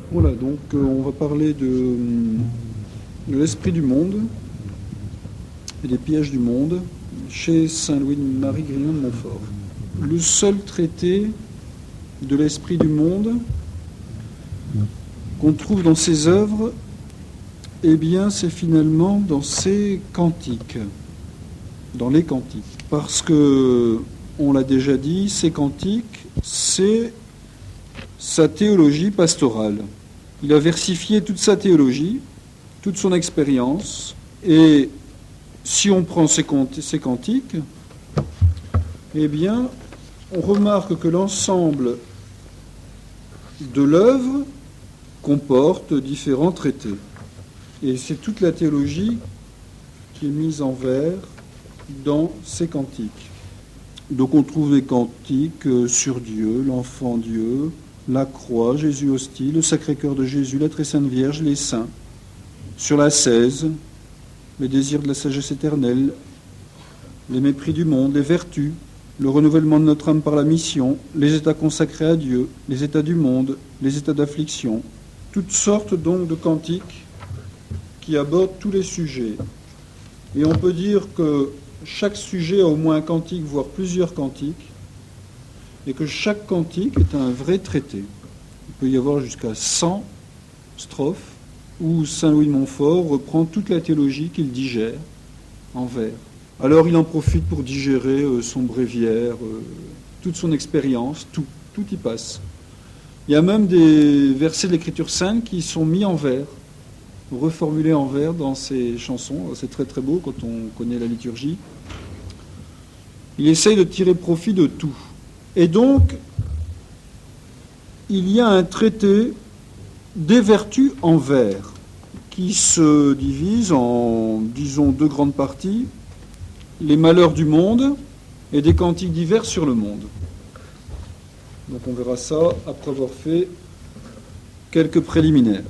Voilà, donc on va parler de l'esprit du monde et des pièges du monde chez Saint Louis-Marie Grignon de Montfort. Le seul traité de l'esprit du monde qu'on trouve dans ses œuvres, eh bien, c'est finalement dans ses cantiques, dans les cantiques. Parce que, on l'a déjà dit, ces cantiques, c'est sa théologie pastorale. Il a versifié toute sa théologie, toute son expérience, et si on prend ces cantiques, eh bien, on remarque que l'ensemble de l'œuvre comporte différents traités. Et c'est toute la théologie qui est mise en vers dans ces cantiques. Donc on trouve des cantiques sur Dieu, l'enfant Dieu, la croix, Jésus hostie, le Sacré-Cœur de Jésus, la Très Sainte Vierge, les saints, sur l'ascèse, les désirs de la sagesse éternelle, les mépris du monde, les vertus, le renouvellement de notre âme par la mission, les états consacrés à Dieu, les états du monde, les états d'affliction, toutes sortes donc de cantiques qui abordent tous les sujets. Et on peut dire que chaque sujet a au moins un cantique, voire plusieurs cantiques, et que chaque cantique est un vrai traité. Il peut y avoir jusqu'à 100 strophes où Saint Louis de Montfort reprend toute la théologie qu'il digère en vers. Alors il en profite pour digérer son bréviaire, toute son expérience, tout y passe. Il y a même des versets de l'Écriture sainte qui sont mis en vers, reformulés en vers dans ses chansons. C'est très très beau quand on connaît la liturgie. Il essaye de tirer profit de tout. Et donc, il y a un traité des vertus en vers qui se divise en, disons, deux grandes parties. Les malheurs du monde et des cantiques divers sur le monde. Donc on verra ça après avoir fait quelques préliminaires.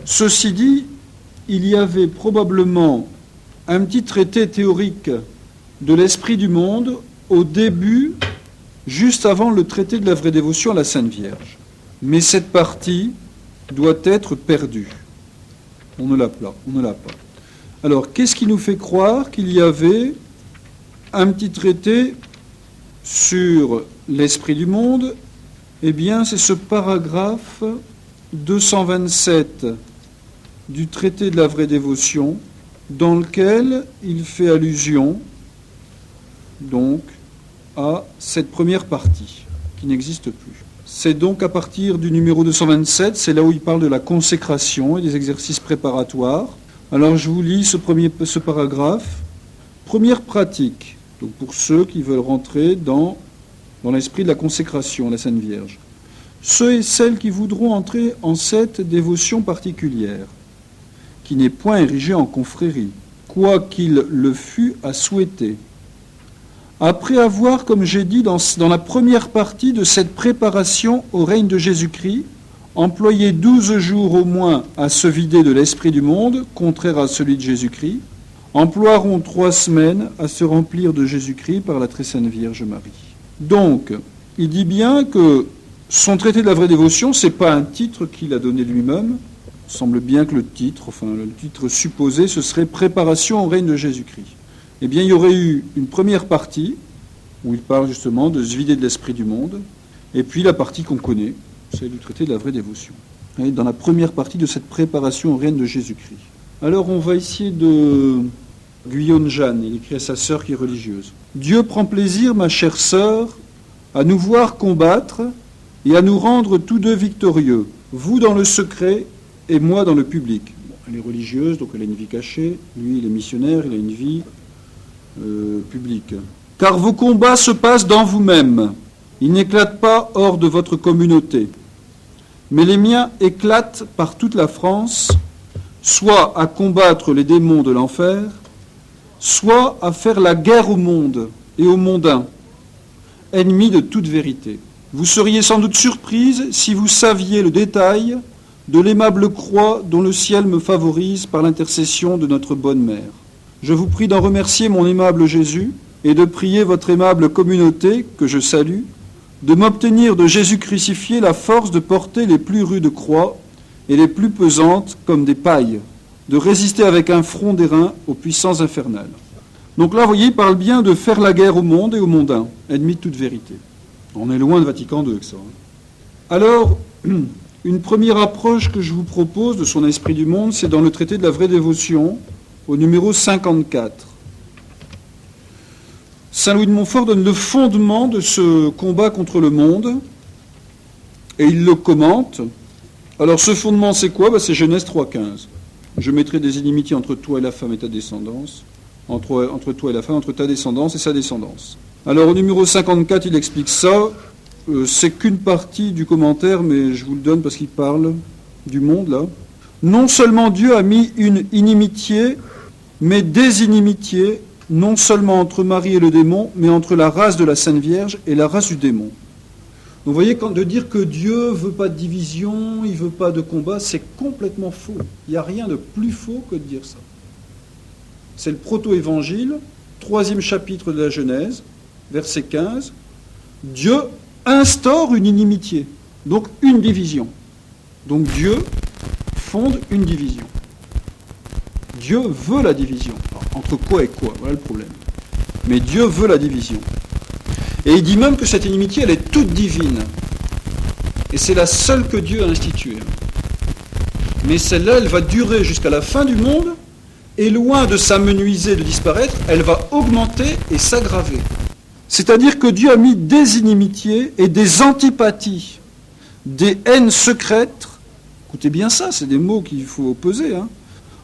Ceci dit, il y avait probablement un petit traité théorique de l'esprit du monde au début, juste avant le traité de la vraie dévotion à la Sainte Vierge. Mais cette partie doit être perdue. On ne l'a pas. Alors, qu'est-ce qui nous fait croire qu'il y avait un petit traité sur l'esprit du monde? Eh bien, c'est ce paragraphe 227 du traité de la vraie dévotion dans lequel il fait allusion donc à cette première partie qui n'existe plus. C'est donc à partir du numéro 227, c'est là où il parle de la consécration et des exercices préparatoires. Alors je vous lis ce paragraphe. Première pratique. Donc pour ceux qui veulent rentrer dans l'esprit de la consécration, la Sainte Vierge. Ceux et celles qui voudront entrer en cette dévotion particulière, qui n'est point érigée en confrérie, quoiqu'il le fût à souhaiter. Après avoir, comme j'ai dit dans la première partie de cette préparation au règne de Jésus-Christ, employé 12 jours au moins à se vider de l'esprit du monde, contraire à celui de Jésus-Christ, emploieront 3 semaines à se remplir de Jésus-Christ par la Très Sainte Vierge Marie. Donc, il dit bien que son traité de la vraie dévotion, ce n'est pas un titre qu'il a donné lui-même. Il semble bien que le titre supposé, ce serait Préparation au règne de Jésus-Christ. Eh bien, il y aurait eu une première partie, où il parle justement de se vider de l'esprit du monde, et puis la partie qu'on connaît, celle du traité de la vraie dévotion. Et dans la première partie de cette préparation au règne de Jésus-Christ. Alors, on va essayer de... Guyonne Jeanne, il écrit à sa sœur qui est religieuse. « Dieu prend plaisir, ma chère sœur, à nous voir combattre et à nous rendre tous deux victorieux, vous dans le secret et moi dans le public. » Bon, elle est religieuse, donc elle a une vie cachée. Lui, il est missionnaire, il a une vie publique. « Car vos combats se passent dans vous-même. Ils n'éclatent pas hors de votre communauté. Mais les miens éclatent par toute la France, soit à combattre les démons de l'enfer, soit à faire la guerre au monde et aux mondains, ennemis de toute vérité. Vous seriez sans doute surprise si vous saviez le détail de l'aimable croix dont le ciel me favorise par l'intercession de notre bonne mère. Je vous prie d'en remercier mon aimable Jésus et de prier votre aimable communauté, que je salue, de m'obtenir de Jésus crucifié la force de porter les plus rudes croix et les plus pesantes comme des pailles, de résister avec un front d'airain aux puissances infernales. Donc là, vous voyez, il parle bien de faire la guerre au monde et aux mondains, ennemis de toute vérité. On est loin de Vatican II que ça. Alors, une première approche que je vous propose de son esprit du monde, c'est dans le traité de la vraie dévotion, au numéro 54. Saint Louis de Montfort donne le fondement de ce combat contre le monde, et il le commente. Alors ce fondement, c'est quoi ? C'est Genèse 3,15. Je mettrai des inimitiés entre toi et la femme et ta descendance, entre toi et la femme, entre ta descendance et sa descendance. Alors au numéro 54, il explique ça. C'est qu'une partie du commentaire, mais je vous le donne parce qu'il parle du monde, là. Non seulement Dieu a mis une inimitié, mais des inimitiés, non seulement entre Marie et le démon, mais entre la race de la Sainte Vierge et la race du démon. Donc vous voyez, de dire que Dieu ne veut pas de division, il ne veut pas de combat, c'est complètement faux. Il n'y a rien de plus faux que de dire ça. C'est le proto-évangile, 3e chapitre de la Genèse, verset 15. Dieu instaure une inimitié, donc une division. Donc Dieu fonde une division. Dieu veut la division. Alors, entre quoi et quoi ? Voilà le problème. Mais Dieu veut la division. Et il dit même que cette inimitié, elle est toute divine. Et c'est la seule que Dieu a instituée. Mais celle-là, elle va durer jusqu'à la fin du monde, et loin de s'amenuiser, de disparaître, elle va augmenter et s'aggraver. C'est-à-dire que Dieu a mis des inimitiés et des antipathies, des haines secrètes, écoutez bien ça, c'est des mots qu'il faut peser,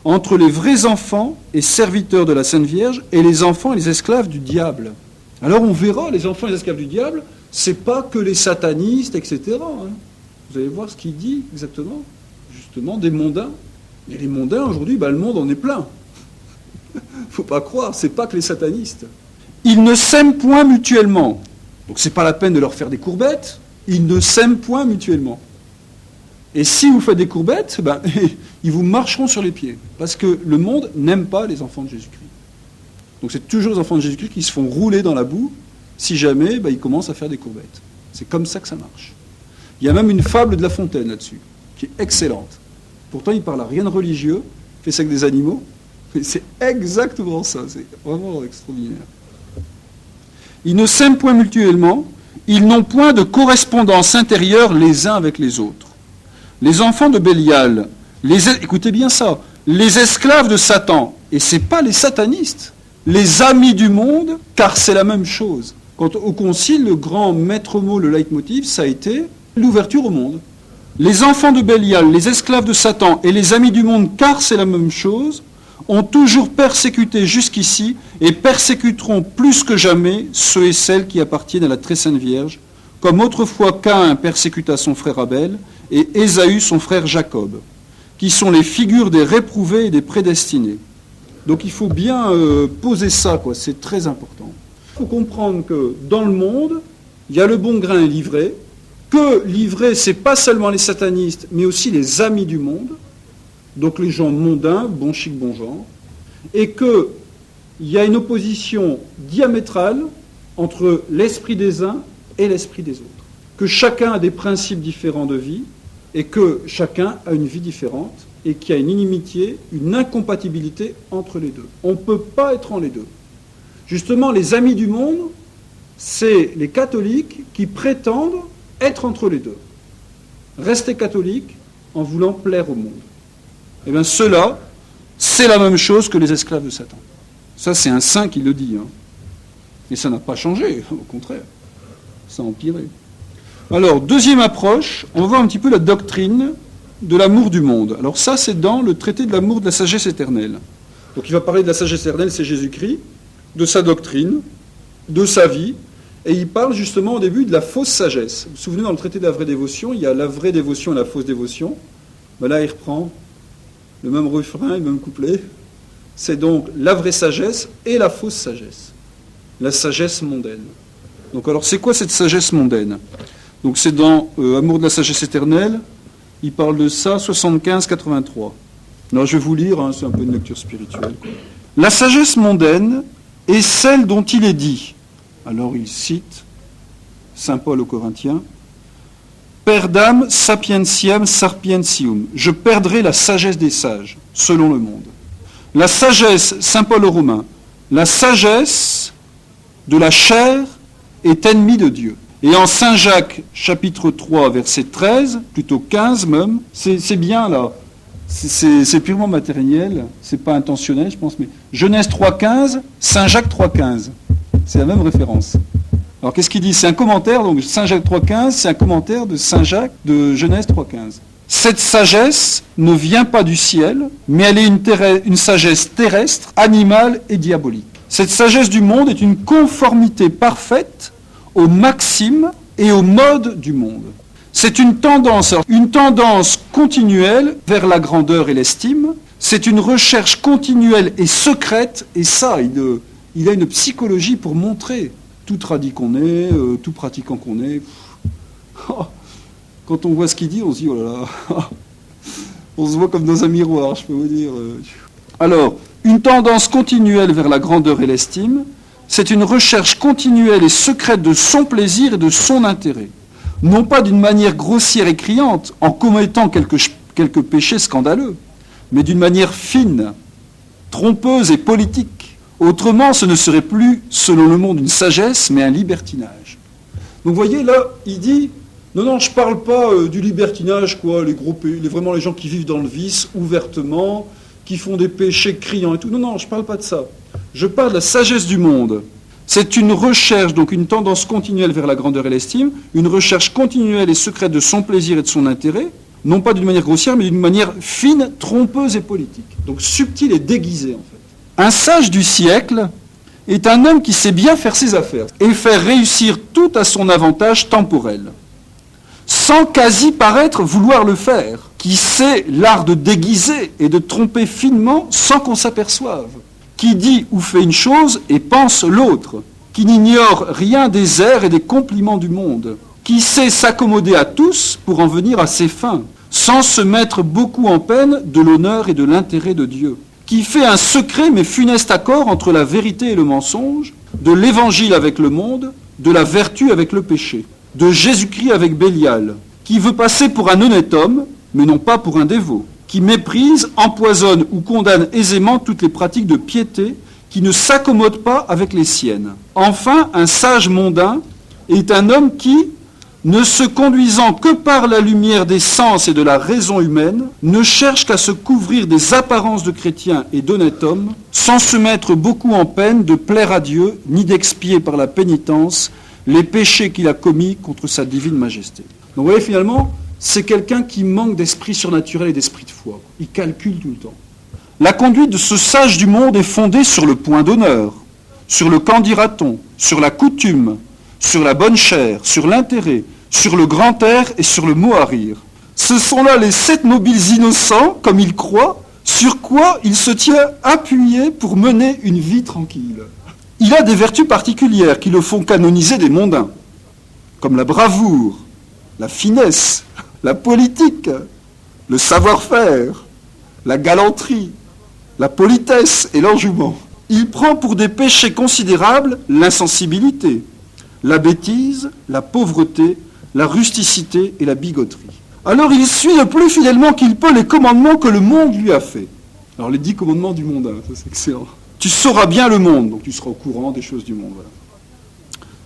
entre les vrais enfants et serviteurs de la Sainte Vierge et les enfants et les esclaves du diable. Alors on verra, les enfants et les esclaves du diable, c'est pas que les satanistes, etc. Vous allez voir ce qu'il dit exactement, justement, des mondains. Et les mondains, aujourd'hui, le monde en est plein. Faut pas croire, c'est pas que les satanistes. Ils ne s'aiment point mutuellement. Donc c'est pas la peine de leur faire des courbettes, ils ne s'aiment point mutuellement. Et si vous faites des courbettes, ils vous marcheront sur les pieds. Parce que le monde n'aime pas les enfants de Jésus-Christ. Donc c'est toujours les enfants de Jésus-Christ qui se font rouler dans la boue, si jamais ils commencent à faire des courbettes. C'est comme ça que ça marche. Il y a même une fable de La Fontaine là-dessus, qui est excellente. Pourtant, il parle à rien de religieux, il fait ça avec des animaux, mais c'est exactement ça, c'est vraiment extraordinaire. Ils ne s'aiment point mutuellement, ils n'ont point de correspondance intérieure les uns avec les autres. Les enfants de Bélial, écoutez bien ça, les esclaves de Satan, et ce n'est pas les satanistes, les amis du monde, car c'est la même chose. Quand au concile, le grand maître mot, le leitmotiv, ça a été l'ouverture au monde. Les enfants de Bélial, les esclaves de Satan et les amis du monde, car c'est la même chose, ont toujours persécuté jusqu'ici et persécuteront plus que jamais ceux et celles qui appartiennent à la très sainte Vierge, comme autrefois Caïn persécuta son frère Abel et Ésaü son frère Jacob, qui sont les figures des réprouvés et des prédestinés. Donc il faut bien poser ça, c'est très important. Il faut comprendre que dans le monde, il y a le bon grain livré, que livré, c'est pas seulement les satanistes, mais aussi les amis du monde, donc les gens mondains, bon chic, bon genre, et qu'il y a une opposition diamétrale entre l'esprit des uns et l'esprit des autres. Que chacun a des principes différents de vie, et que chacun a une vie différente, et qu'il y a une inimitié, une incompatibilité entre les deux. On ne peut pas être entre les deux. Justement, les amis du monde, c'est les catholiques qui prétendent être entre les deux. Rester catholique en voulant plaire au monde. Eh bien, cela, c'est la même chose que les esclaves de Satan. Ça, c'est un saint qui le dit. Et ça n'a pas changé, au contraire. Ça a empiré. Alors, deuxième approche, on va voir un petit peu la doctrine de l'amour du monde. Alors ça, c'est dans le traité de l'amour de la sagesse éternelle. Donc il va parler de la sagesse éternelle, c'est Jésus-Christ, de sa doctrine, de sa vie, et il parle justement au début de la fausse sagesse. Vous vous souvenez, dans le traité de la vraie dévotion, il y a la vraie dévotion et la fausse dévotion. Ben là, il reprend le même refrain, le même couplet. C'est donc la vraie sagesse et la fausse sagesse. La sagesse mondaine. Donc alors, c'est quoi cette sagesse mondaine ? Donc c'est dans Amour de la sagesse éternelle, il parle de ça, 75-83. Alors je vais vous lire, c'est un peu une lecture spirituelle. La sagesse mondaine est celle dont il est dit. Alors il cite Saint Paul aux Corinthiens. Perdam sapientiam sapientium. Je perdrai la sagesse des sages, selon le monde. La sagesse, saint Paul aux Romains, la sagesse de la chair est ennemie de Dieu. Et en Saint Jacques, chapitre 3, verset 13, plutôt 15 même, c'est bien là, c'est purement matériel, c'est pas intentionnel je pense, mais Genèse 3.15, Saint Jacques 3.15, c'est la même référence. Alors qu'est-ce qu'il dit? C'est un commentaire, donc Saint Jacques 3.15, c'est un commentaire de Saint Jacques de Genèse 3.15. Cette sagesse ne vient pas du ciel, mais elle est une sagesse terrestre, animale et diabolique. Cette sagesse du monde est une conformité parfaite aux maximes et aux modes du monde. C'est une tendance continuelle vers la grandeur et l'estime. C'est une recherche continuelle et secrète, et ça, il a une psychologie pour montrer tout tradit qu'on est, tout pratiquant qu'on est. Quand on voit ce qu'il dit, on se dit, oh là là, on se voit comme dans un miroir, je peux vous dire. Alors, une tendance continuelle vers la grandeur et l'estime, c'est une recherche continuelle et secrète de son plaisir et de son intérêt. Non pas d'une manière grossière et criante, en commettant quelques péchés scandaleux, mais d'une manière fine, trompeuse et politique. Autrement, ce ne serait plus, selon le monde, une sagesse, mais un libertinage. Donc vous voyez, là, il dit, non, je ne parle pas du libertinage, quoi, vraiment les gens qui vivent dans le vice, ouvertement, qui font des péchés criants et tout. Non, je ne parle pas de ça. Je parle de la sagesse du monde. C'est une recherche, donc une tendance continuelle vers la grandeur et l'estime, une recherche continuelle et secrète de son plaisir et de son intérêt, non pas d'une manière grossière, mais d'une manière fine, trompeuse et politique. Donc subtile et déguisée, en fait. Un sage du siècle est un homme qui sait bien faire ses affaires et faire réussir tout à son avantage temporel, sans quasi paraître vouloir le faire, qui sait l'art de déguiser et de tromper finement sans qu'on s'aperçoive, qui dit ou fait une chose et pense l'autre, qui n'ignore rien des airs et des compliments du monde, qui sait s'accommoder à tous pour en venir à ses fins, sans se mettre beaucoup en peine de l'honneur et de l'intérêt de Dieu, qui fait un secret mais funeste accord entre la vérité et le mensonge, de l'évangile avec le monde, de la vertu avec le péché, de Jésus-Christ avec Bélial, qui veut passer pour un honnête homme, mais non pas pour un dévot, qui méprise, empoisonne ou condamne aisément toutes les pratiques de piété, qui ne s'accommode pas avec les siennes. Enfin, un sage mondain est un homme qui, ne se conduisant que par la lumière des sens et de la raison humaine, ne cherche qu'à se couvrir des apparences de chrétien et d'honnête homme, sans se mettre beaucoup en peine de plaire à Dieu, ni d'expier par la pénitence les péchés qu'il a commis contre sa divine majesté. Donc vous voyez, finalement, c'est quelqu'un qui manque d'esprit surnaturel et d'esprit de foi. Il calcule tout le temps. La conduite de ce sage du monde est fondée sur le point d'honneur, sur le qu'en dira-t-on, sur la coutume, sur la bonne chair, sur l'intérêt, sur le grand air et sur le mot à rire. Ce sont là les 7 mobiles innocents, comme il croit, sur quoi il se tient appuyé pour mener une vie tranquille. Il a des vertus particulières qui le font canoniser des mondains, comme la bravoure, la finesse, la politique, le savoir-faire, la galanterie, la politesse et l'enjouement. Il prend pour des péchés considérables l'insensibilité, la bêtise, la pauvreté, la rusticité et la bigoterie. Alors il suit le plus fidèlement qu'il peut les commandements que le monde lui a faits. Alors les 10 commandements du monde, ça c'est excellent. Tu sauras bien le monde, donc tu seras au courant des choses du monde. Voilà.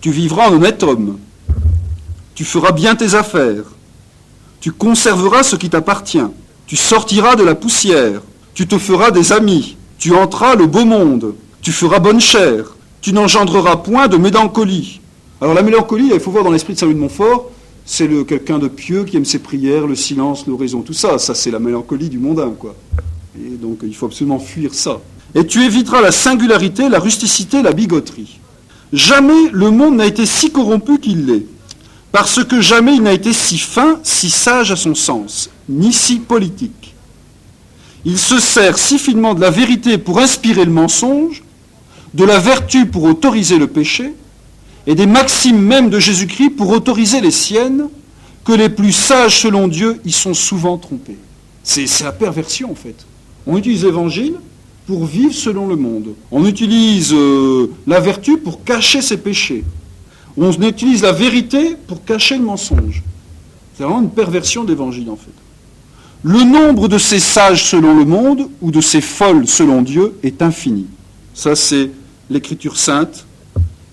Tu vivras en honnête homme. Tu feras bien tes affaires. Tu conserveras ce qui t'appartient. Tu sortiras de la poussière. Tu te feras des amis. Tu entreras le beau monde. Tu feras bonne chère. Tu n'engendreras point de mélancolie. Alors la mélancolie, il faut voir dans l'esprit de Saint Louis de Montfort, c'est quelqu'un de pieux qui aime ses prières, le silence, l'oraison, tout ça. Ça, c'est la mélancolie du mondain, quoi. Et donc, il faut absolument fuir ça. Et tu éviteras la singularité, la rusticité, la bigoterie. Jamais le monde n'a été si corrompu qu'il l'est, parce que jamais il n'a été si fin, si sage à son sens, ni si politique. Il se sert si finement de la vérité pour inspirer le mensonge, de la vertu pour autoriser le péché, et des maximes même de Jésus-Christ pour autoriser les siennes, que les plus sages selon Dieu y sont souvent trompés. C'est la perversion, en fait. On utilise l'évangile pour vivre selon le monde. On utilise la vertu pour cacher ses péchés. On utilise la vérité pour cacher le mensonge. C'est vraiment une perversion de l'évangile, en fait. Le nombre de ces sages selon le monde, ou de ces folles selon Dieu, est infini. Ça, c'est l'Écriture sainte,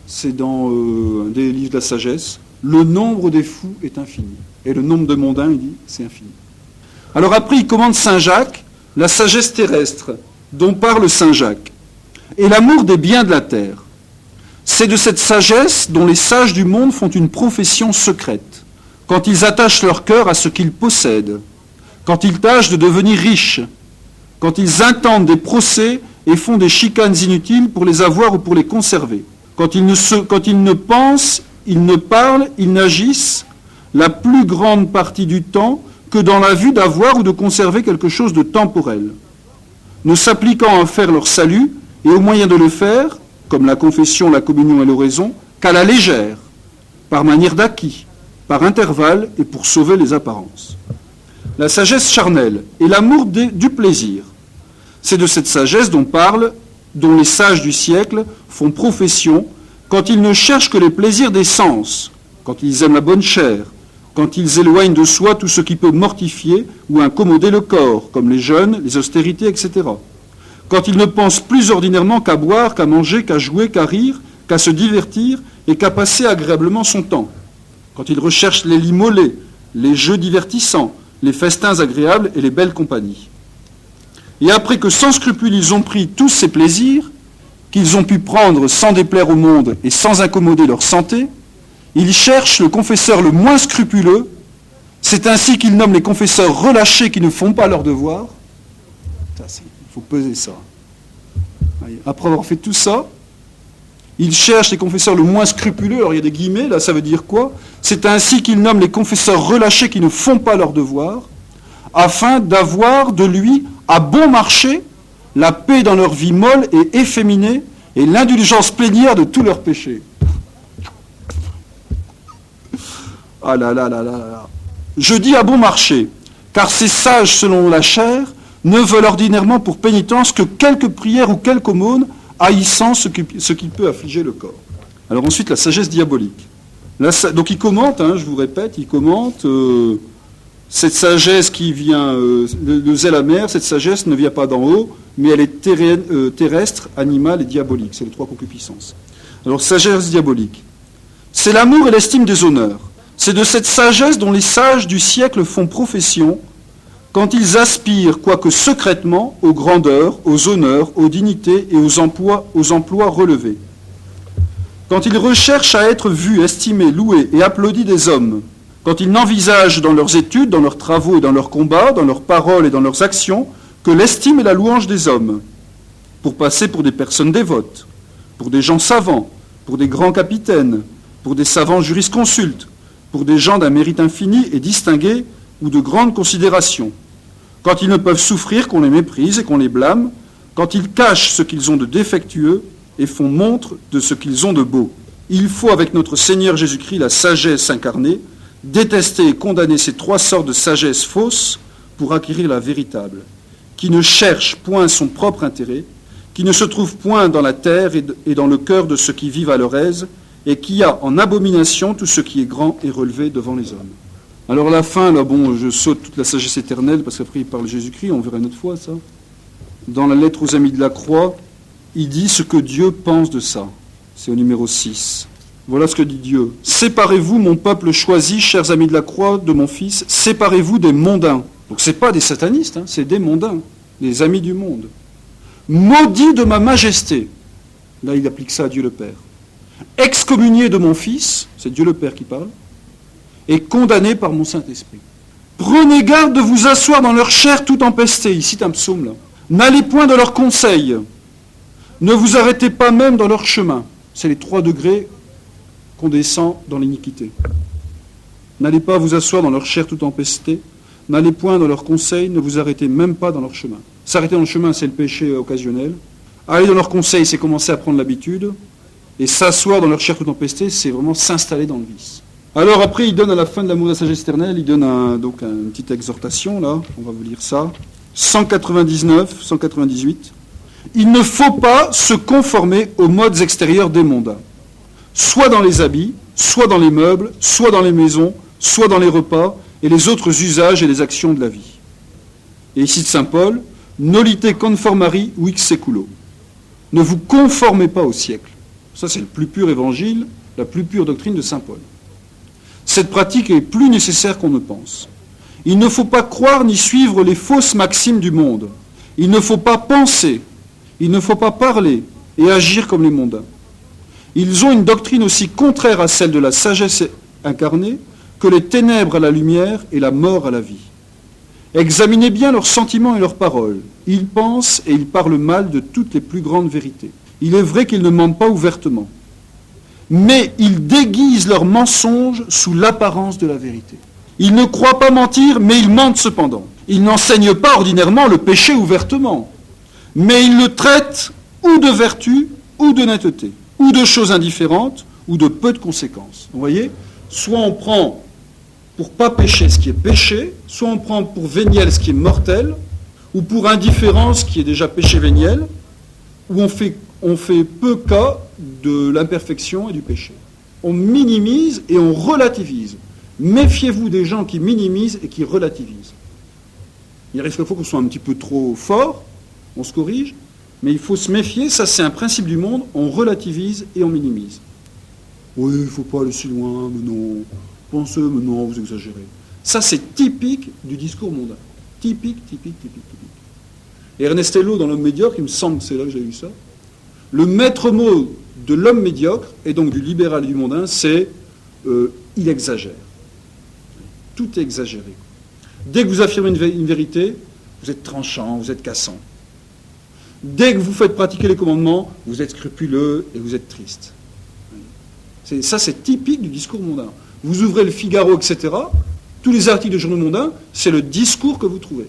c'est dans des livres de la sagesse. Le nombre des fous est infini. Et le nombre de mondains, il dit, c'est infini. Alors après, il commande Saint Jacques, la sagesse terrestre, dont parle Saint Jacques, et l'amour des biens de la terre. C'est de cette sagesse dont les sages du monde font une profession secrète, quand ils attachent leur cœur à ce qu'ils possèdent, quand ils tâchent de devenir riches, quand ils intentent des procès et font des chicanes inutiles pour les avoir ou pour les conserver, quand ils ne pensent, ils ne parlent, ils n'agissent la plus grande partie du temps que dans la vue d'avoir ou de conserver quelque chose de temporel, ne s'appliquant à faire leur salut et au moyen de le faire, comme la confession, la communion et l'oraison, qu'à la légère, par manière d'acquis, par intervalle et pour sauver les apparences. La sagesse charnelle et l'amour du plaisir, c'est de cette sagesse dont les sages du siècle font profession quand ils ne cherchent que les plaisirs des sens, quand ils aiment la bonne chair, quand ils éloignent de soi tout ce qui peut mortifier ou incommoder le corps, comme les jeûnes, les austérités, etc. Quand ils ne pensent plus ordinairement qu'à boire, qu'à manger, qu'à jouer, qu'à rire, qu'à se divertir et qu'à passer agréablement son temps. Quand ils recherchent les lits mollets, les jeux divertissants, les festins agréables et les belles compagnies. Et après que sans scrupule ils ont pris tous ces plaisirs, qu'ils ont pu prendre sans déplaire au monde et sans incommoder leur santé, ils cherchent le confesseur le moins scrupuleux. C'est ainsi qu'ils nomment les confesseurs relâchés qui ne font pas leur devoir. Il faut peser ça. Après avoir fait tout ça, ils cherchent les confesseurs le moins scrupuleux. Alors il y a des guillemets, là ça veut dire quoi? C'est ainsi qu'ils nomment les confesseurs relâchés qui ne font pas leur devoir, afin d'avoir de lui à bon marché la paix dans leur vie molle et efféminée et l'indulgence plénière de tous leurs péchés. Ah là là là là là. Je dis à bon marché, car ces sages selon la chair ne veulent ordinairement pour pénitence que quelques prières ou quelques aumônes, haïssant ce qui peut affliger le corps. Alors ensuite, la sagesse diabolique. Donc il commente, je vous répète, il commente cette sagesse qui vient de zèle amer, cette sagesse ne vient pas d'en haut, mais elle est terrestre, animale et diabolique. C'est les trois concupiscences. Alors sagesse diabolique. C'est l'amour et l'estime des honneurs. C'est de cette sagesse dont les sages du siècle font profession quand ils aspirent, quoique secrètement, aux grandeurs, aux honneurs, aux dignités et aux emplois relevés. Quand ils recherchent à être vus, estimés, loués et applaudis des hommes, quand ils n'envisagent dans leurs études, dans leurs travaux et dans leurs combats, dans leurs paroles et dans leurs actions, que l'estime et la louange des hommes, pour passer pour des personnes dévotes, pour des gens savants, pour des grands capitaines, pour des savants jurisconsultes, pour des gens d'un mérite infini et distingué ou de grande considération, quand ils ne peuvent souffrir qu'on les méprise et qu'on les blâme, quand ils cachent ce qu'ils ont de défectueux et font montre de ce qu'ils ont de beau. Il faut, avec notre Seigneur Jésus-Christ, la sagesse incarnée, détester et condamner ces trois sortes de sagesse fausse pour acquérir la véritable, qui ne cherche point son propre intérêt, qui ne se trouve point dans la terre et dans le cœur de ceux qui vivent à leur aise, et qui a en abomination tout ce qui est grand et relevé devant les hommes. Alors à la fin, là, je saute toute la sagesse éternelle, parce qu'après il parle de Jésus-Christ, on verra une autre fois ça. Dans la lettre aux amis de la croix, il dit ce que Dieu pense de ça. C'est au numéro 6. Voilà ce que dit Dieu. « Séparez-vous, mon peuple choisi, chers amis de la croix, de mon Fils, séparez-vous des mondains. » Donc ce n'est pas des satanistes, c'est des mondains, des amis du monde. « Maudits de ma majesté. » Là, il applique ça à Dieu le Père. « Excommuniés de mon Fils. » C'est Dieu le Père qui parle. « Et condamnés par mon Saint-Esprit. » Prenez garde de vous asseoir dans leur chair tout empestée. Il cite un psaume là. N'allez point dans leurs conseils. Ne vous arrêtez pas même dans leur chemin. C'est les 3 degrés qu'on descend dans l'iniquité. N'allez pas vous asseoir dans leur chair tout empestée. N'allez point dans leurs conseils. Ne vous arrêtez même pas dans leur chemin. S'arrêter dans le chemin, c'est le péché occasionnel. Aller dans leurs conseils, c'est commencer à prendre l'habitude. Et s'asseoir dans leur chair tout empestée, c'est vraiment s'installer dans le vice. Alors après, il donne à la fin de l'amour de la sagesse éternelle, il donne une petite exhortation, là, on va vous lire ça. 199, 198. Il ne faut pas se conformer aux modes extérieurs des mondains, soit dans les habits, soit dans les meubles, soit dans les maisons, soit dans les repas, et les autres usages et les actions de la vie. Et ici de saint Paul, nolite conformari vix seculo. Ne vous conformez pas au siècle. Ça, c'est le plus pur évangile, la plus pure doctrine de saint Paul. Cette pratique est plus nécessaire qu'on ne pense. Il ne faut pas croire ni suivre les fausses maximes du monde. Il ne faut pas penser, il ne faut pas parler et agir comme les mondains. Ils ont une doctrine aussi contraire à celle de la sagesse incarnée que les ténèbres à la lumière et la mort à la vie. Examinez bien leurs sentiments et leurs paroles. Ils pensent et ils parlent mal de toutes les plus grandes vérités. Il est vrai qu'ils ne mentent pas ouvertement, mais ils déguisent leurs mensonges sous l'apparence de la vérité. Ils ne croient pas mentir, mais ils mentent cependant. Ils n'enseignent pas ordinairement le péché ouvertement, mais ils le traitent ou de vertu ou de netteté, ou de choses indifférentes, ou de peu de conséquences. Vous voyez, soit on prend pour pas pécher ce qui est péché, soit on prend pour véniel ce qui est mortel, ou pour indifférence ce qui est déjà péché véniel, où on fait peu cas de l'imperfection et du péché. On minimise et on relativise. Méfiez-vous des gens qui minimisent et qui relativisent. Il arrive quelquefois qu'on soit un petit peu trop fort, on se corrige, mais il faut se méfier, ça c'est un principe du monde, on relativise et on minimise. Oui, il ne faut pas aller si loin, mais non, pensez, mais non, vous exagérez. Ça c'est typique du discours mondain. Typique. Et Ernest Hello, dans L'homme médiocre, il me semble que c'est là que j'ai eu ça, le maître mot de l'homme médiocre, et donc du libéral et du mondain, c'est il exagère. Tout est exagéré. Dès que vous affirmez une vérité, vous êtes tranchant, vous êtes cassant. Dès que vous faites pratiquer les commandements, vous êtes scrupuleux et vous êtes triste. Ça, c'est typique du discours mondain. Vous ouvrez le Figaro, etc., tous les articles de journaux mondains, c'est le discours que vous trouvez.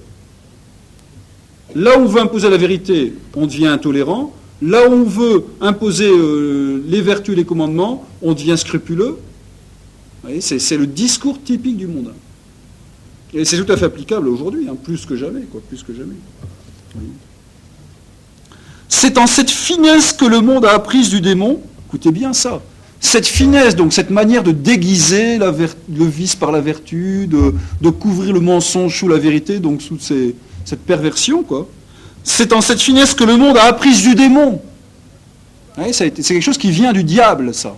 Là où on veut imposer la vérité, on devient intolérant. Là où on veut imposer les vertus et les commandements, on devient scrupuleux. Vous voyez, c'est le discours typique du mondain. Et c'est tout à fait applicable aujourd'hui, hein, plus que jamais. Oui. C'est en cette finesse que le monde a apprise du démon, écoutez bien ça, cette finesse, donc cette manière de déguiser le vice par la vertu, de couvrir le mensonge sous la vérité, donc sous cette perversion, quoi. C'est en cette finesse que le monde a apprise du démon. Vous voyez, c'est quelque chose qui vient du diable, ça.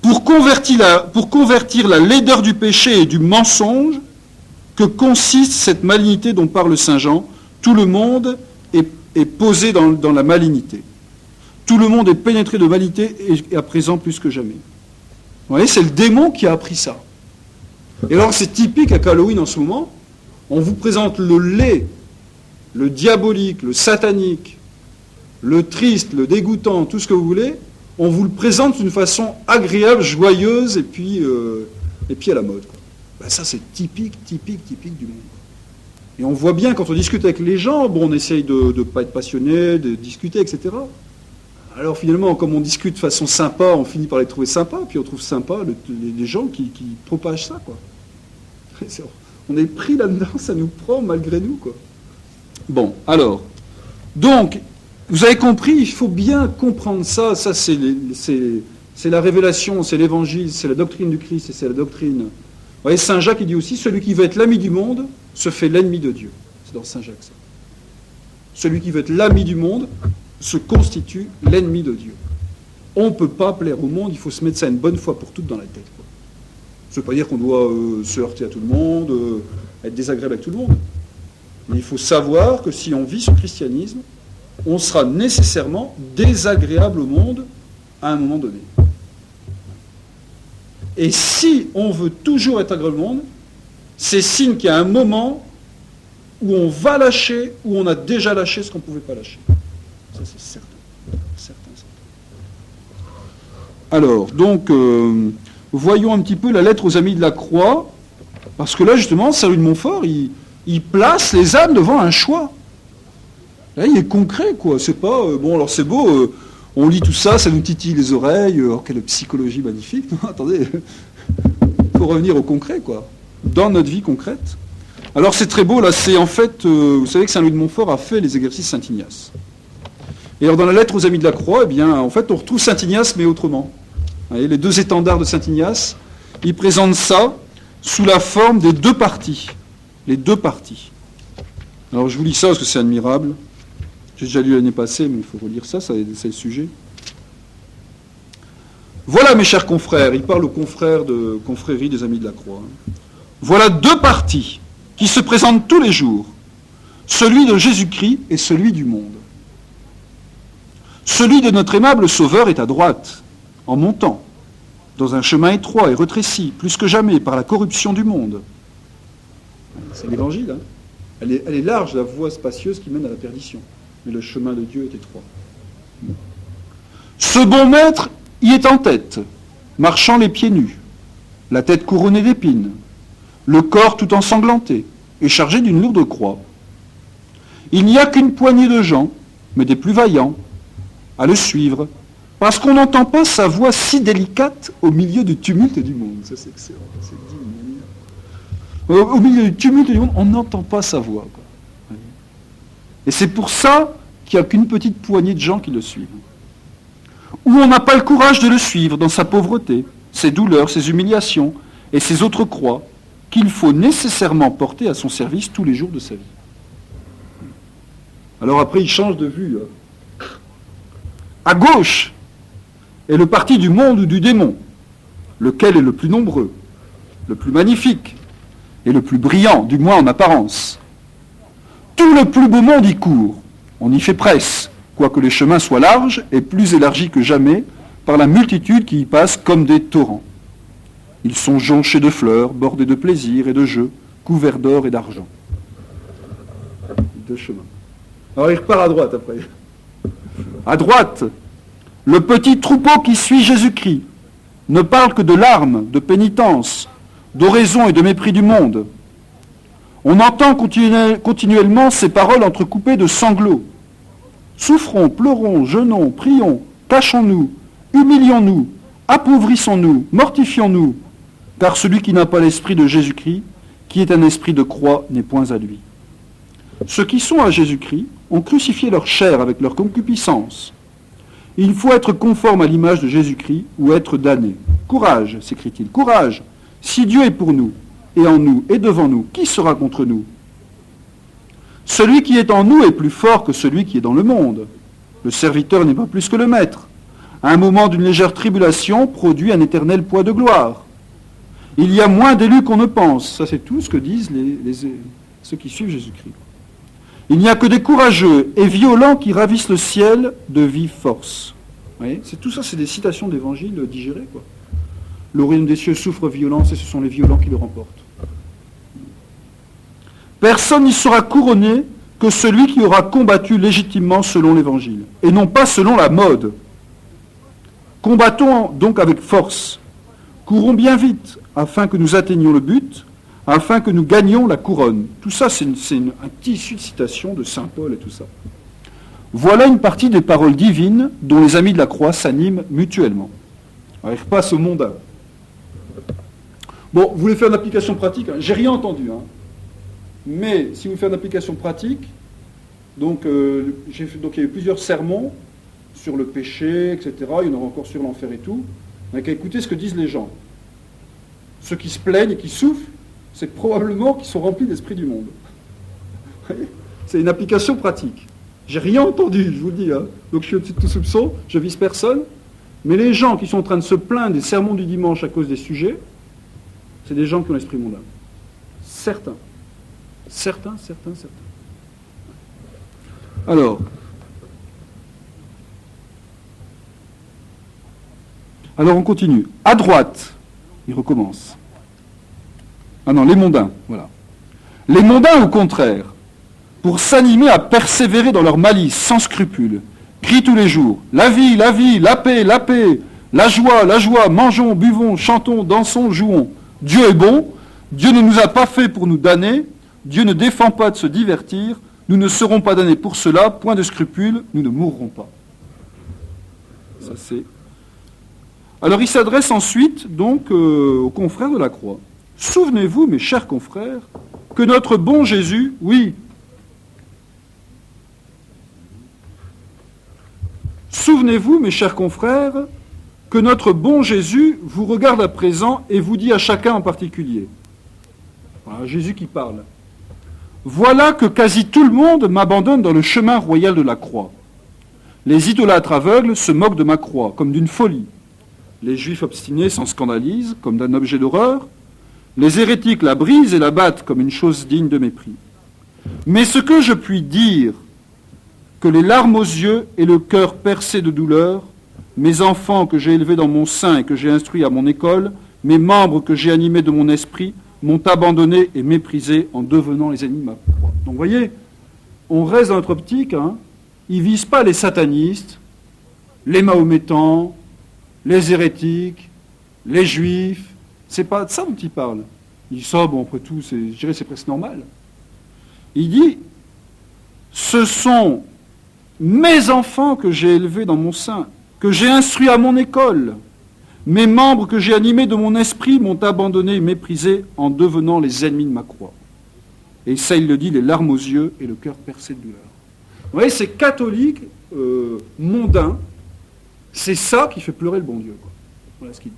Pour convertir la laideur du péché et du mensonge, que consiste cette malignité dont parle saint Jean, tout le monde est posé dans la malignité. Tout le monde est pénétré de malignité et à présent plus que jamais. Vous voyez, c'est le démon qui a appris ça. Et alors c'est typique à Halloween en ce moment, on vous présente le laid, le diabolique, le satanique, le triste, le dégoûtant, tout ce que vous voulez, on vous le présente d'une façon agréable, joyeuse, et puis à la mode. Ben ça, c'est typique du monde. Et on voit bien, quand on discute avec les gens, bon, on essaye de ne pas être passionné, de discuter, etc. Alors finalement, comme on discute de façon sympa, on finit par les trouver sympas, puis on trouve sympa les gens qui propagent ça, quoi. On est pris là-dedans, ça nous prend malgré nous, quoi. Bon, alors, donc, vous avez compris, il faut bien comprendre ça. Ça, c'est la révélation, c'est l'évangile, c'est la doctrine du Christ et c'est la doctrine. Vous voyez, saint Jacques, il dit aussi, celui qui veut être l'ami du monde se fait l'ennemi de Dieu. C'est dans saint Jacques, ça. Celui qui veut être l'ami du monde se constitue l'ennemi de Dieu. On ne peut pas plaire au monde, il faut se mettre ça une bonne fois pour toutes dans la tête, quoi. Ça ne veut pas dire qu'on doit se heurter à tout le monde, être désagréable avec tout le monde. Mais il faut savoir que si on vit ce christianisme, on sera nécessairement désagréable au monde à un moment donné. Et si on veut toujours être agréable au monde, c'est signe qu'il y a un moment où on va lâcher, où on a déjà lâché ce qu'on ne pouvait pas lâcher. Ça, c'est certain. Alors, donc, voyons un petit peu la lettre aux Amis de la Croix, parce que là, justement, Saint Louis de Montfort, il place les âmes devant un choix. Là, il est concret, quoi. C'est pas, bon, alors c'est beau, on lit tout ça, ça nous titille les oreilles, quelle psychologie magnifique. Non, attendez, il faut revenir au concret, quoi, dans notre vie concrète. Alors c'est très beau, là, c'est en fait, vous savez que Saint Louis de Montfort a fait les exercices Saint-Ignace. Et alors dans la lettre aux Amis de la Croix, eh bien, en fait, on retrouve Saint-Ignace, mais autrement. Vous voyez, les deux étendards de Saint-Ignace, il présente ça sous la forme des deux parties. Les deux parties. Alors je vous lis ça parce que c'est admirable. J'ai déjà lu l'année passée, mais il faut relire ça, c'est le sujet. Voilà, mes chers confrères, il parle aux confrères de confrérie des Amis de la Croix. Voilà deux parties qui se présentent tous les jours, celui de Jésus-Christ et celui du monde. Celui de notre aimable Sauveur est à droite, en montant, dans un chemin étroit et rétréci, plus que jamais, par la corruption du monde. C'est l'évangile, hein. Elle est large, la voie spacieuse qui mène à la perdition. Mais le chemin de Dieu est étroit. Ce bon maître y est en tête, marchant les pieds nus, la tête couronnée d'épines, le corps tout ensanglanté et chargé d'une lourde croix. Il n'y a qu'une poignée de gens, mais des plus vaillants, à le suivre, parce qu'on n'entend pas sa voix si délicate au milieu du tumulte du monde. Ça, c'est excellent. C'est dit d'une manière. Au milieu du tumulte du monde, on n'entend pas sa voix, quoi. Et c'est pour ça qu'il n'y a qu'une petite poignée de gens qui le suivent. Ou on n'a pas le courage de le suivre dans sa pauvreté, ses douleurs, ses humiliations et ses autres croix qu'il faut nécessairement porter à son service tous les jours de sa vie. Alors après, il change de vue. À gauche est le parti du monde ou du démon, lequel est le plus nombreux, le plus magnifique et le plus brillant, du moins en apparence. Tout le plus beau monde y court, on y fait presse, quoique les chemins soient larges et plus élargis que jamais par la multitude qui y passe comme des torrents. Ils sont jonchés de fleurs, bordés de plaisirs et de jeux, couverts d'or et d'argent. Deux chemins. Alors il repart à droite après. À droite, le petit troupeau qui suit Jésus-Christ ne parle que de larmes, de pénitence, d'oraison et de mépris du monde. On entend continuellement ces paroles entrecoupées de sanglots. Souffrons, pleurons, jeûnons, prions, cachons-nous, humilions-nous, appauvrissons-nous, mortifions-nous, car celui qui n'a pas l'esprit de Jésus-Christ, qui est un esprit de croix, n'est point à lui. Ceux qui sont à Jésus-Christ ont crucifié leur chair avec leur concupiscence. Il faut être conforme à l'image de Jésus-Christ ou être damné. Courage, s'écrie-t-il, courage. Si Dieu est pour nous, et en nous, et devant nous, qui sera contre nous? Celui qui est en nous est plus fort que celui qui est dans le monde. Le serviteur n'est pas plus que le maître. Un moment d'une légère tribulation produit un éternel poids de gloire. Il y a moins d'élus qu'on ne pense. Ça, c'est tout ce que disent ceux qui suivent Jésus-Christ. Il n'y a que des courageux et violents qui ravissent le ciel de vive force. Vous voyez, tout ça, c'est des citations d'évangile digérées, quoi. Le royaume des cieux souffre violence et ce sont les violents qui le remportent. Personne n'y sera couronné que celui qui aura combattu légitimement selon l'évangile, et non pas selon la mode. Combattons donc avec force. Courons bien vite, afin que nous atteignions le but, afin que nous gagnions la couronne. Tout ça, c'est un petit issu de citation de Saint Paul et tout ça. Voilà une partie des paroles divines dont les Amis de la Croix s'animent mutuellement. Alors, ils repassent au mondain. Bon, vous voulez faire une application pratique, hein. J'ai rien entendu, hein. Mais si vous faites une application pratique, donc il y a eu plusieurs sermons sur le péché, etc. Il y en aura encore sur l'enfer et tout. On n'a qu'à écouter ce que disent les gens. Ceux qui se plaignent et qui souffrent, c'est probablement qu'ils sont remplis d'esprit du monde. C'est une application pratique. J'ai rien entendu, je vous le dis, hein. Donc je suis au-dessus de tout soupçon, je vise personne. Mais les gens qui sont en train de se plaindre des sermons du dimanche à cause des sujets, c'est des gens qui ont l'esprit mondain. Certains. Certains. Alors on continue. À droite, il recommence. Ah non, les mondains, voilà. Les mondains, au contraire, pour s'animer à persévérer dans leur malice sans scrupule, crient tous les jours, la vie, la paix, la joie, mangeons, buvons, chantons, dansons, jouons. Dieu est bon, Dieu ne nous a pas fait pour nous damner, Dieu ne défend pas de se divertir, nous ne serons pas damnés pour cela, point de scrupule, nous ne mourrons pas. Ça c'est... Alors il s'adresse ensuite donc aux confrères de la croix. Souvenez-vous, mes chers confrères, que notre bon Jésus, oui, souvenez-vous, mes chers confrères, que notre bon Jésus vous regarde à présent et vous dit à chacun en particulier. Voilà, Jésus qui parle. Voilà que quasi tout le monde m'abandonne dans le chemin royal de la croix. Les idolâtres aveugles se moquent de ma croix, comme d'une folie. Les juifs obstinés s'en scandalisent, comme d'un objet d'horreur. Les hérétiques la brisent et la battent comme une chose digne de mépris. Mais ce que je puis dire, que les larmes aux yeux et le cœur percé de douleur, mes enfants que j'ai élevés dans mon sein et que j'ai instruits à mon école, mes membres que j'ai animés de mon esprit, m'ont abandonné et méprisé en devenant les ennemis de ma croix. Donc vous voyez, on reste dans notre optique, hein. Ils ne visent pas les satanistes, les mahométans, les hérétiques, les juifs. C'est pas de ça dont il parle. Il dit ça, bon, après tout, je dirais c'est presque normal. Il dit, ce sont mes enfants que j'ai élevés dans mon sein, que j'ai instruits à mon école. Mes membres que j'ai animés de mon esprit m'ont abandonné et méprisé en devenant les ennemis de ma croix. Et ça, il le dit, les larmes aux yeux et le cœur percé de douleur. Vous voyez, ces catholiques mondains, c'est ça qui fait pleurer le bon Dieu, quoi. Voilà ce qu'il dit.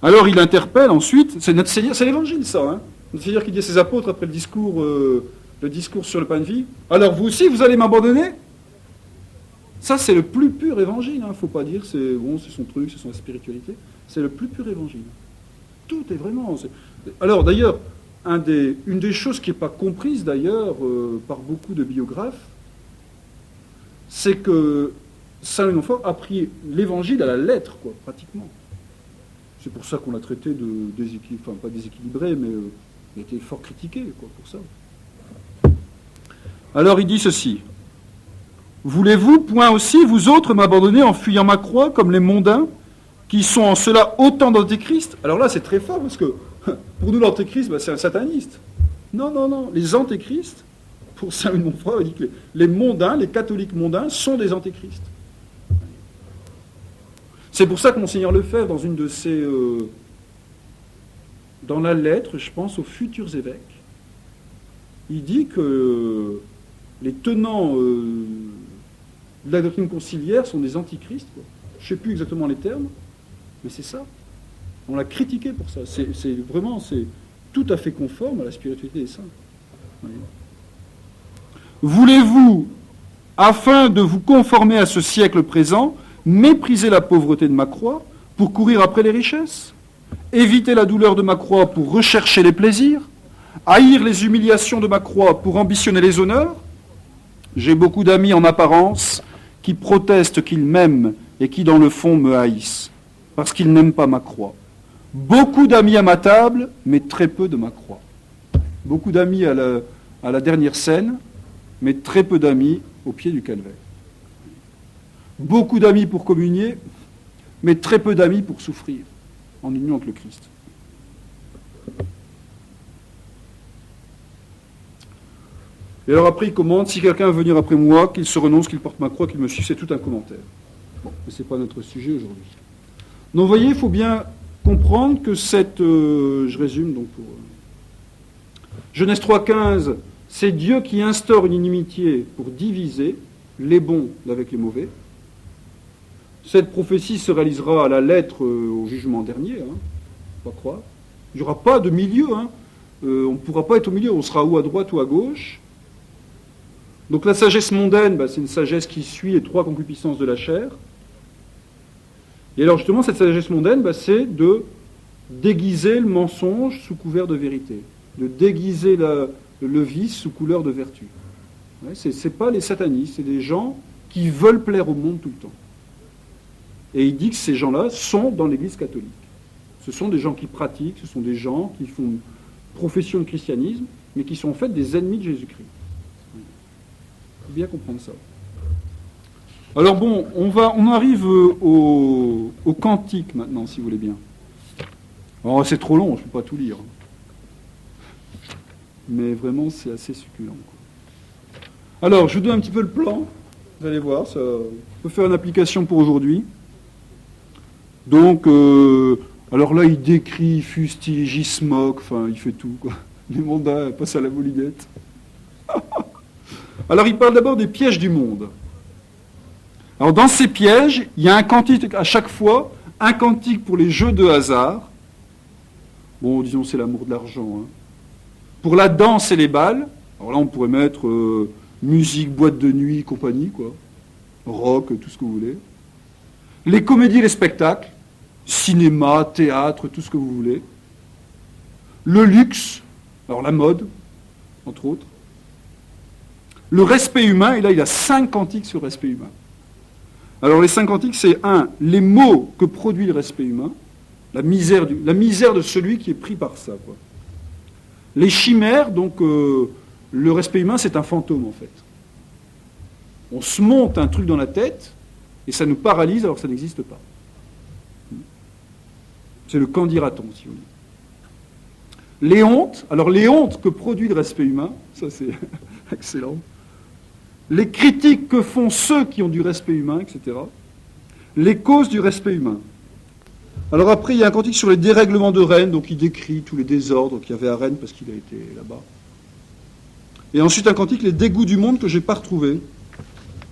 Alors il interpelle ensuite, c'est notre Seigneur, c'est l'évangile ça, hein. Notre Seigneur qui dit à ses apôtres après le discours sur le pain de vie, alors vous aussi vous allez m'abandonner? Ça c'est le plus pur évangile, il ne faut pas dire c'est bon, c'est son truc, c'est son spiritualité, c'est le plus pur évangile. Tout est vraiment... Alors d'ailleurs, une des choses qui n'est pas comprise d'ailleurs par beaucoup de biographes, c'est que Saint Louis Montfort a pris l'évangile à la lettre, quoi, pratiquement. C'est pour ça qu'on l'a traité de déséquilibré, enfin pas déséquilibré, mais il a été fort critiqué, quoi, pour ça. Alors il dit ceci. Voulez-vous, point aussi, vous autres, m'abandonner en fuyant ma croix, comme les mondains, qui sont en cela autant d'antéchrist? Alors là, c'est très fort, parce que pour nous, l'antéchrist, c'est un sataniste. Non, non, non. Les antéchrists, pour Saint Louis de Montfort, il dit que les mondains, les catholiques mondains, sont des antéchrists. C'est pour ça que Monseigneur Lefebvre, dans une de ses... dans la lettre, je pense, aux futurs évêques, il dit que les tenants de la doctrine conciliaire sont des antichrists, quoi. Je ne sais plus exactement les termes, mais c'est ça. On l'a critiqué pour ça. C'est tout à fait conforme à la spiritualité des saints. Voyez. Voulez-vous, afin de vous conformer à ce siècle présent, mépriser la pauvreté de ma croix pour courir après les richesses? Éviter la douleur de ma croix pour rechercher les plaisirs? Haïr les humiliations de ma croix pour ambitionner les honneurs? J'ai beaucoup d'amis en apparence qui protestent qu'ils m'aiment et qui dans le fond me haïssent, parce qu'ils n'aiment pas ma croix. Beaucoup d'amis à ma table, mais très peu de ma croix. Beaucoup d'amis à la dernière scène, mais très peu d'amis au pied du calvaire. Beaucoup d'amis pour communier, mais très peu d'amis pour souffrir, en union avec le Christ. Et alors après, il commande, si quelqu'un veut venir après moi, qu'il se renonce, qu'il porte ma croix, qu'il me suive, c'est tout un commentaire. Bon, mais ce n'est pas notre sujet aujourd'hui. Donc vous voyez, il faut bien comprendre que je résume donc pour... Genèse 3,15, c'est Dieu qui instaure une inimitié pour diviser les bons avec les mauvais. Cette prophétie se réalisera à la lettre au jugement dernier, hein, faut pas croire. Il n'y aura pas de milieu, hein. On ne pourra pas être au milieu, on sera ou à droite ou à gauche. Donc la sagesse mondaine, c'est une sagesse qui suit les trois concupiscences de la chair. Et alors justement, cette sagesse mondaine, c'est de déguiser le mensonge sous couvert de vérité, de déguiser le vice sous couleur de vertu. Ouais, ce n'est pas les satanistes, c'est des gens qui veulent plaire au monde tout le temps. Et il dit que ces gens-là sont dans l'Église catholique. Ce sont des gens qui pratiquent, ce sont des gens qui font profession de christianisme, mais qui sont en fait des ennemis de Jésus-Christ. Il faut bien comprendre ça. Alors bon, on arrive au cantique maintenant, si vous voulez bien. Alors c'est trop long, je ne peux pas tout lire. Mais vraiment, c'est assez succulent, quoi. Alors, je vous donne un petit peu le plan. Vous allez voir, ça peut faire une application pour aujourd'hui. Donc, alors là, il décrit, fustige, il se moque, enfin, il fait tout, quoi. Les mondains passent à la moulinette. Alors, il parle d'abord des pièges du monde. Alors dans ces pièges, il y a un cantique à chaque fois, un cantique pour les jeux de hasard. Bon, disons c'est l'amour de l'argent. Hein. Pour la danse et les bals, alors là on pourrait mettre musique, boîte de nuit, compagnie, quoi. Rock, tout ce que vous voulez. Les comédies et les spectacles, cinéma, théâtre, tout ce que vous voulez. Le luxe, alors la mode, entre autres. Le respect humain, et là il y a 5 cantiques sur le respect humain. Alors les 5 cantiques, c'est 1, les maux que produit le respect humain, la misère de celui qui est pris par ça, quoi. Les chimères, donc le respect humain, c'est un fantôme en fait. On se monte un truc dans la tête et ça nous paralyse alors que ça n'existe pas. C'est le qu'en dira-t-on, si vous voulez. Les hontes, alors les hontes que produit le respect humain, ça c'est excellent. Les critiques que font ceux qui ont du respect humain, etc. Les causes du respect humain. Alors après, il y a un cantique sur les dérèglements de Rennes, donc il décrit tous les désordres qu'il y avait à Rennes parce qu'il a été là-bas. Et ensuite un cantique, les dégoûts du monde que je n'ai pas retrouvé.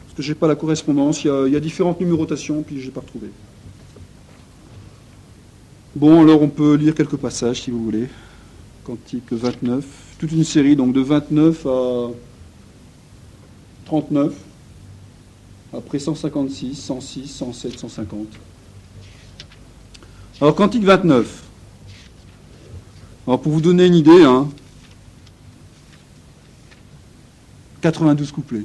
Parce que je n'ai pas la correspondance, il y a différentes numérotations, puis je n'ai pas retrouvé. Bon, alors on peut lire quelques passages si vous voulez. Cantique 29, toute une série, donc de 29 à 39, après 156, 106, 107, 150. Alors, cantique 29. Alors, pour vous donner une idée, 92 couplets.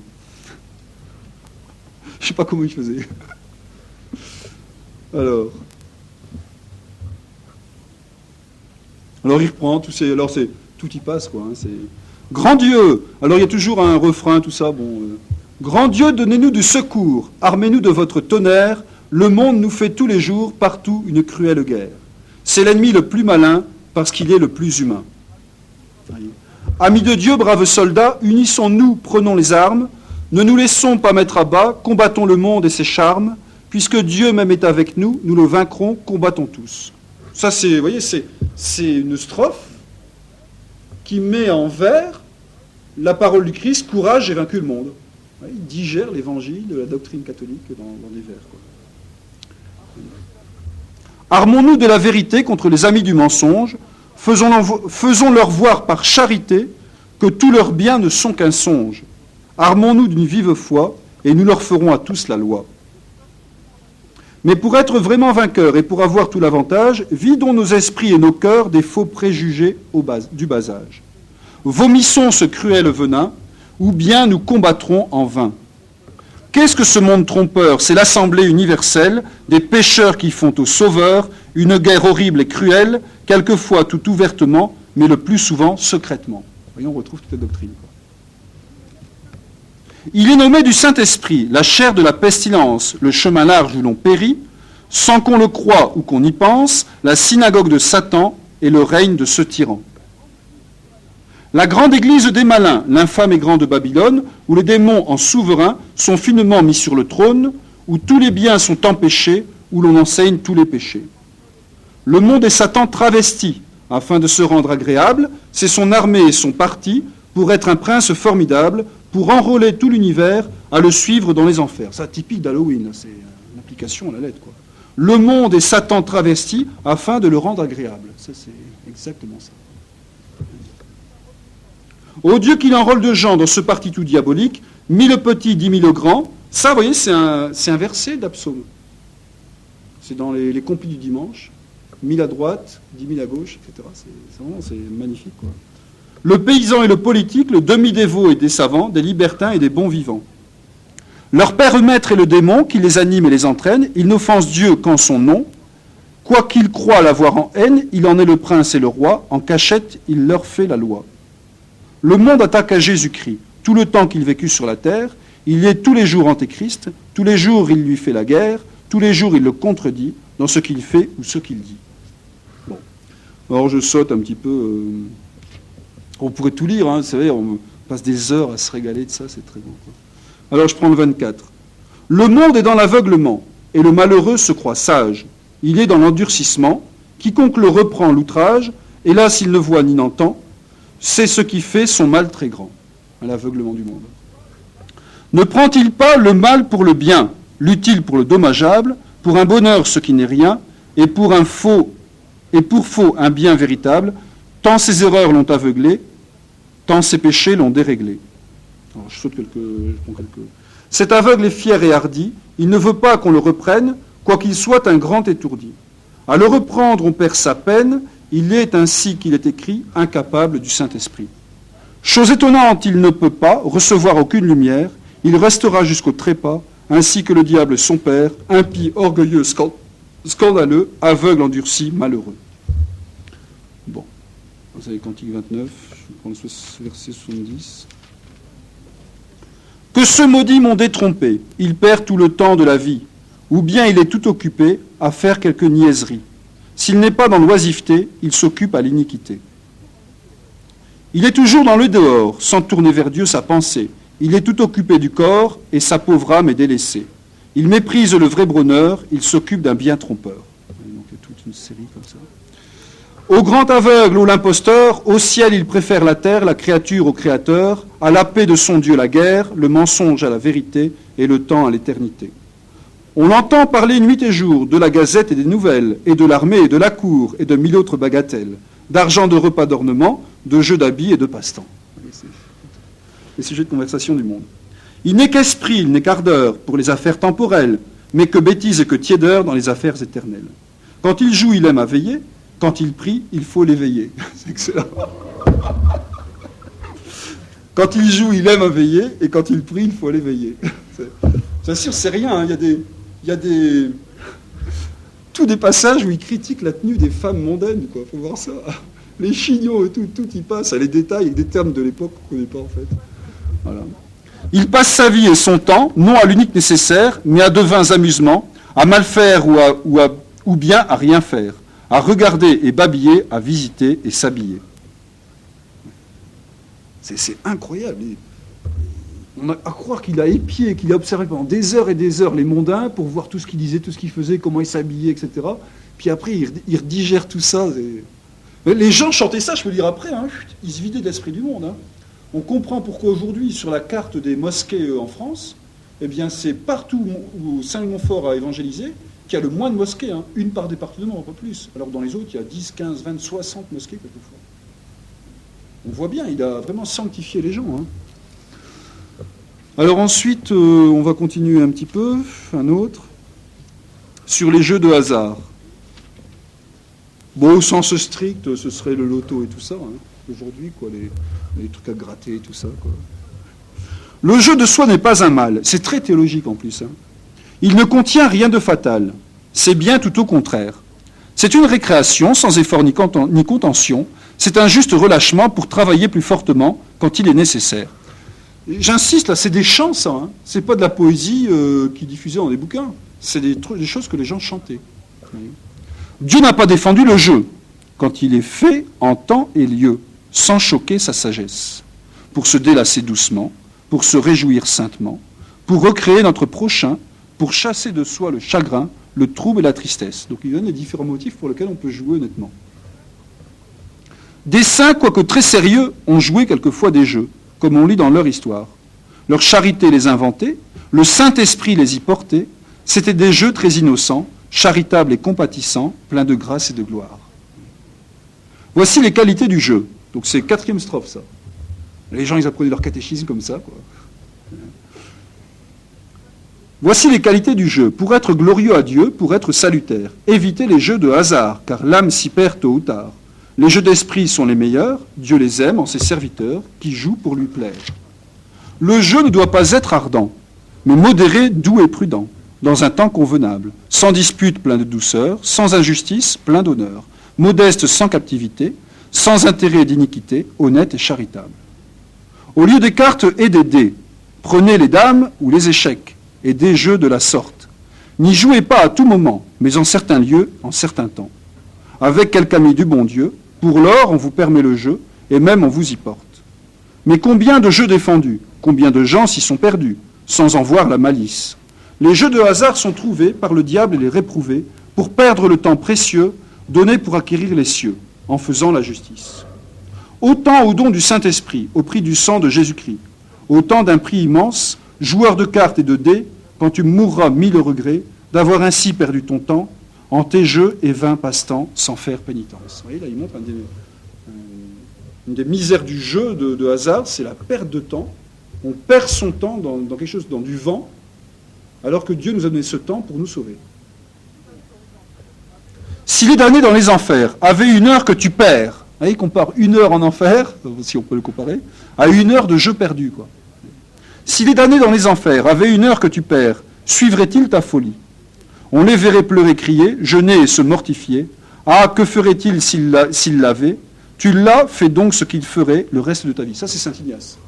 Je ne sais pas comment il faisait. Alors, il reprend, tout y passe, quoi. C'est grand Dieu. Alors, il y a toujours un refrain, tout ça. Bon, grand Dieu, donnez-nous du secours, armez-nous de votre tonnerre. Le monde nous fait tous les jours, partout, une cruelle guerre. C'est l'ennemi le plus malin, parce qu'il est le plus humain. Amis de Dieu, braves soldats, unissons-nous, prenons les armes, ne nous laissons pas mettre à bas, combattons le monde et ses charmes, puisque Dieu même est avec nous, nous le vaincrons, combattons tous. Ça, vous voyez, c'est une strophe qui met en vers la parole du Christ, courage, j'ai vaincu le monde. Il digère l'évangile de la doctrine catholique dans des vers, quoi. Armons-nous de la vérité contre les amis du mensonge, faisons-leur voir par charité que tous leurs biens ne sont qu'un songe. Armons-nous d'une vive foi, et nous leur ferons à tous la loi. Mais pour être vraiment vainqueurs et pour avoir tout l'avantage, vidons nos esprits et nos cœurs des faux préjugés du bas âge. Vomissons ce cruel venin, ou bien nous combattrons en vain. Qu'est-ce que ce monde trompeur? C'est l'assemblée universelle des pécheurs qui font aux sauveurs une guerre horrible et cruelle, quelquefois tout ouvertement, mais le plus souvent secrètement. Voyons, on retrouve toute la doctrine. Il est nommé du Saint-Esprit, la chair de la pestilence, le chemin large où l'on périt, sans qu'on le croie ou qu'on y pense, la synagogue de Satan et le règne de ce tyran. La grande église des malins, l'infâme et grande Babylone, où les démons en souverains sont finement mis sur le trône, où tous les biens sont empêchés, où l'on enseigne tous les péchés. Le monde est Satan travesti, afin de se rendre agréable, c'est son armée et son parti, pour être un prince formidable, pour enrôler tout l'univers à le suivre dans les enfers. Ça, typique d'Halloween, c'est une application à la lettre, quoi. Le monde est Satan travesti, afin de le rendre agréable. Ça, c'est exactement ça. Ô Dieu qu'il enrôle de gens dans ce parti tout diabolique, 1000 petits, 10 000 grands. Ça, vous voyez, c'est un verset d'Absaume. C'est dans les complis du dimanche. 1000 à droite, 10 000 à gauche, etc. C'est magnifique, quoi. Le paysan et le politique, le demi-dévot et des savants, des libertins et des bons vivants. Leur père maître est le démon qui les anime et les entraîne. Ils n'offensent Dieu qu'en son nom. Quoiqu'ils croient l'avoir en haine, il en est le prince et le roi. En cachette, il leur fait la loi. Le monde attaque à Jésus-Christ. Tout le temps qu'il vécut sur la terre, il est tous les jours antéchrist, tous les jours il lui fait la guerre, tous les jours il le contredit dans ce qu'il fait ou ce qu'il dit. Bon. Alors je saute un petit peu. On pourrait tout lire, vous savez, on passe des heures à se régaler de ça, c'est très bon, quoi. Alors je prends le 24. Le monde est dans l'aveuglement, et le malheureux se croit sage. Il est dans l'endurcissement. Quiconque le reprend l'outrage, hélas il ne voit ni n'entend, c'est ce qui fait son mal très grand, à l'aveuglement du monde. Ne prend-il pas le mal pour le bien? l'utile pour le dommageable, pour un bonheur ce qui n'est rien, et pour faux un bien véritable, tant ses erreurs l'ont aveuglé, tant ses péchés l'ont déréglé. Alors, je prends quelques. Cet aveugle est fier et hardi, il ne veut pas qu'on le reprenne, quoiqu'il soit un grand étourdi. À le reprendre, on perd sa peine, il est ainsi qu'il est écrit, incapable du Saint-Esprit. Chose étonnante, il ne peut pas recevoir aucune lumière, il restera jusqu'au trépas, ainsi que le diable son père, impie, orgueilleux, scandaleux, aveugle, endurci, malheureux. Bon, vous avez Cantique 29, je prends le verset 70. Que ce maudit m'ont détrompé, il perd tout le temps de la vie, ou bien il est tout occupé à faire quelque niaiserie. S'il n'est pas dans l'oisiveté, il s'occupe à l'iniquité. Il est toujours dans le dehors, sans tourner vers Dieu sa pensée. Il est tout occupé du corps, et sa pauvre âme est délaissée. Il méprise le vrai bonheur, il s'occupe d'un bien trompeur. Donc il y a toute une série comme ça. Au grand aveugle ou l'imposteur, au ciel il préfère la terre, la créature au créateur, à la paix de son Dieu la guerre, le mensonge à la vérité et le temps à l'éternité. On l'entend parler nuit et jour de la gazette et des nouvelles, et de l'armée et de la cour, et de 1000 autres bagatelles, d'argent, de repas, d'ornement, de jeux d'habits et de passe-temps. C'est les sujets de conversation du monde. Il n'est qu'esprit, il n'est qu'ardeur pour les affaires temporelles, mais que bêtise et que tiédeur dans les affaires éternelles. Quand il joue, il aime à veiller. Quand il prie, il faut l'éveiller. C'est excellent. Quand il joue, il aime à veiller, et quand il prie, il faut l'éveiller. Bien sûr, c'est rien. Hein. Il y a tous des passages où il critique la tenue des femmes mondaines. Il faut voir ça. Les chignons et tout y passe. À les détails avec des termes de l'époque qu'on ne connaît pas en fait. Voilà. Il passe sa vie et son temps, non à l'unique nécessaire, mais à de vains amusements, à mal faire ou bien à rien faire, à regarder et babiller, à visiter et s'habiller. C'est incroyable. On a à croire qu'il a épié, qu'il a observé pendant des heures et des heures les mondains pour voir tout ce qu'ils disaient, tout ce qu'ils faisaient, comment ils s'habillaient, etc. Puis après, il digère tout ça. Les gens chantaient ça, je peux le dire après, hein, ils se vidaient de l'esprit du monde. Hein. On comprend pourquoi aujourd'hui, sur la carte des mosquées en France, eh bien, c'est partout où Saint-Montfort a évangélisé qu'il y a le moins de mosquées, hein, une par département, pas plus. Alors dans les autres, il y a 10, 15, 20, 60 mosquées quelquefois. On voit bien, il a vraiment sanctifié les gens. Hein. Alors ensuite, on va continuer un petit peu, un autre, sur les jeux de hasard. Bon, au sens strict, ce serait le loto et tout ça, hein, aujourd'hui, quoi, les trucs à gratter et tout ça, quoi. Le jeu de soi n'est pas un mal, c'est très théologique en plus. Hein. Il ne contient rien de fatal, c'est bien tout au contraire. C'est une récréation sans effort ni contention, c'est un juste relâchement pour travailler plus fortement quand il est nécessaire. J'insiste, là, c'est des chants, ça. Hein. C'est pas de la poésie qui diffusait dans des bouquins. C'est des choses que les gens chantaient. Dieu n'a pas défendu le jeu quand il est fait en temps et lieu, sans choquer sa sagesse, pour se délasser doucement, pour se réjouir saintement, pour recréer notre prochain, pour chasser de soi le chagrin, le trouble et la tristesse. Donc il donne les différents motifs pour lesquels on peut jouer honnêtement. Des saints, quoique très sérieux, ont joué quelquefois des jeux, comme on lit dans leur histoire. Leur charité les inventait, le Saint-Esprit les y portait, c'étaient des jeux très innocents, charitables et compatissants, pleins de grâce et de gloire. Voici les qualités du jeu. Donc c'est 4e strophe, ça. Les gens, ils apprenaient leur catéchisme comme ça, quoi. Voici les qualités du jeu. Pour être glorieux à Dieu, pour être salutaire. Évitez les jeux de hasard, car l'âme s'y perd tôt ou tard. Les jeux d'esprit sont les meilleurs, Dieu les aime en ses serviteurs, qui jouent pour lui plaire. Le jeu ne doit pas être ardent, mais modéré, doux et prudent, dans un temps convenable, sans dispute plein de douceur, sans injustice plein d'honneur, modeste sans captivité, sans intérêt d'iniquité, honnête et charitable. Au lieu des cartes et des dés, prenez les dames ou les échecs, et des jeux de la sorte. N'y jouez pas à tout moment, mais en certains lieux, en certains temps. Avec quelque ami du bon Dieu, pour l'or, on vous permet le jeu, et même on vous y porte. Mais combien de jeux défendus, combien de gens s'y sont perdus, sans en voir la malice. Les jeux de hasard sont trouvés par le diable et les réprouvés, pour perdre le temps précieux, donné pour acquérir les cieux, en faisant la justice. Autant au don du Saint-Esprit, au prix du sang de Jésus-Christ, autant d'un prix immense, joueurs de cartes et de dés, quand tu mourras 1000 regrets d'avoir ainsi perdu ton temps en tes jeux et vains passe-temps sans faire pénitence. Vous voyez, là, il montre une des misères du jeu de hasard, c'est la perte de temps. On perd son temps dans quelque chose, dans du vent, alors que Dieu nous a donné ce temps pour nous sauver. Si les damnés dans les enfers avaient 1 heure que tu perds, vous voyez, il compare 1 heure en enfer, si on peut le comparer, à 1 heure de jeu perdu, quoi. Si les damnés dans les enfers avaient 1 heure que tu perds, suivraient-ils ta folie? On les verrait pleurer, crier, jeûner et se mortifier. Ah, que ferait-il s'il l'avait? Tu l'as, fais donc ce qu'il ferait le reste de ta vie. Ça, c'est Saint Ignace.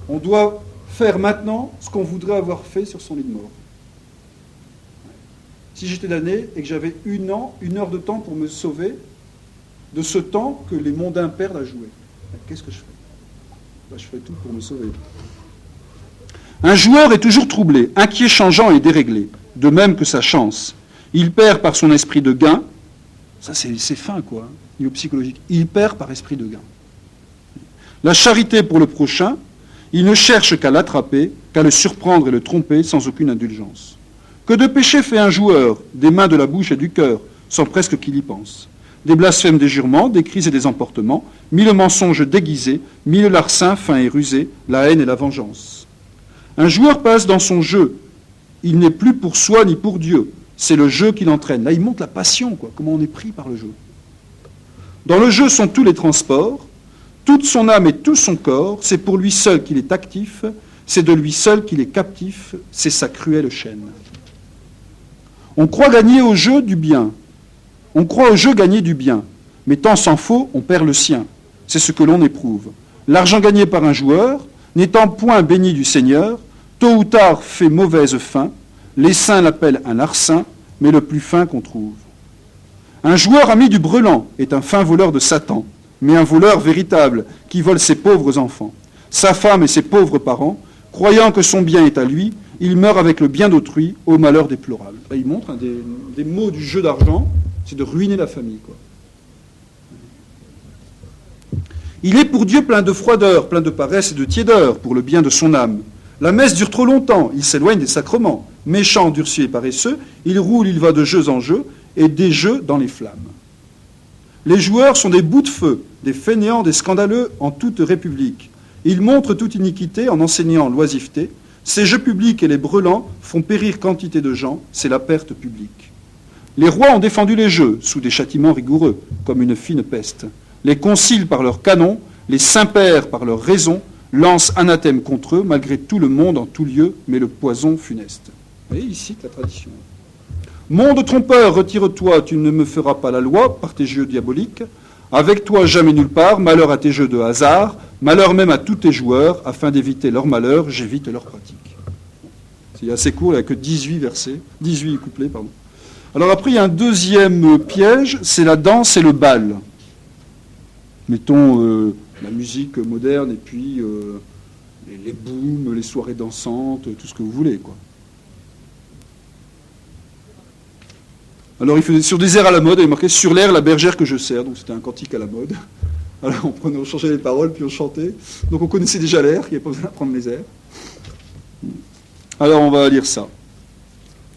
On doit faire maintenant ce qu'on voudrait avoir fait sur son lit de mort. Si j'étais damné et que j'avais 1 heure de temps pour me sauver de ce temps que les mondains perdent à jouer, qu'est-ce que je fais? Je fais tout pour me sauver. Un joueur est toujours troublé, inquiet, changeant et déréglé, de même que sa chance. Il perd par son esprit de gain, ça c'est fin quoi, niveau psychologique, il perd par esprit de gain. La charité pour le prochain, il ne cherche qu'à l'attraper, qu'à le surprendre et le tromper sans aucune indulgence. Que de péché fait un joueur, des mains, de la bouche et du cœur, sans presque qu'il y pense. Des blasphèmes, des jurements, des cris et des emportements, 1000 mensonges déguisés, 1000 larcins fins et rusés, la haine et la vengeance. Un joueur passe dans son jeu. Il n'est plus pour soi ni pour Dieu. C'est le jeu qui l'entraîne. Là, il montre la passion, quoi, comment on est pris par le jeu. Dans le jeu sont tous les transports, toute son âme et tout son corps. C'est pour lui seul qu'il est actif, c'est de lui seul qu'il est captif, c'est sa cruelle chaîne. On croit gagner au jeu du bien. On croit au jeu gagner du bien. Mais tant s'en faut, on perd le sien. C'est ce que l'on éprouve. L'argent gagné par un joueur, n'étant point béni du Seigneur, tôt ou tard fait mauvaise fin. Les saints l'appellent un larcin, mais le plus fin qu'on trouve. Un joueur ami du brelan est un fin voleur de Satan, mais un voleur véritable qui vole ses pauvres enfants. Sa femme et ses pauvres parents, croyant que son bien est à lui, il meurt avec le bien d'autrui au malheur déplorable. Là, il montre des mots du jeu d'argent, c'est de ruiner la famille, quoi. Il est pour Dieu plein de froideur, plein de paresse et de tiédeur, pour le bien de son âme. La messe dure trop longtemps, il s'éloigne des sacrements. Méchant, durci et paresseux, il roule, il va de jeux en jeux, et des jeux dans les flammes. Les joueurs sont des bouts de feu, des fainéants, des scandaleux en toute république. Ils montrent toute iniquité en enseignant l'oisiveté. Ces jeux publics et les brelans font périr quantité de gens, c'est la perte publique. Les rois ont défendu les jeux, sous des châtiments rigoureux, comme une fine peste. Les conciles par leurs canons, les saints-pères par leurs raisons, lancent anathème contre eux, malgré tout le monde en tout lieu, mais le poison funeste. Vous voyez, il cite la tradition. Monde trompeur, retire-toi, tu ne me feras pas la loi par tes jeux diaboliques. Avec toi, jamais nulle part, malheur à tes jeux de hasard, malheur même à tous tes joueurs, afin d'éviter leur malheur, j'évite leur pratique. C'est assez court, il n'y a que 18 versets, 18 couplets, pardon. Alors après, il y a un deuxième piège, c'est la danse et le bal. Mettons la musique moderne et puis les booms, les soirées dansantes, tout ce que vous voulez, quoi. Alors il faisait sur des airs à la mode, il marquait sur l'air la bergère que je sers, donc c'était un cantique à la mode. Alors on changeait les paroles puis on chantait. Donc on connaissait déjà l'air, il n'y avait pas besoin d'apprendre les airs. Alors on va lire ça.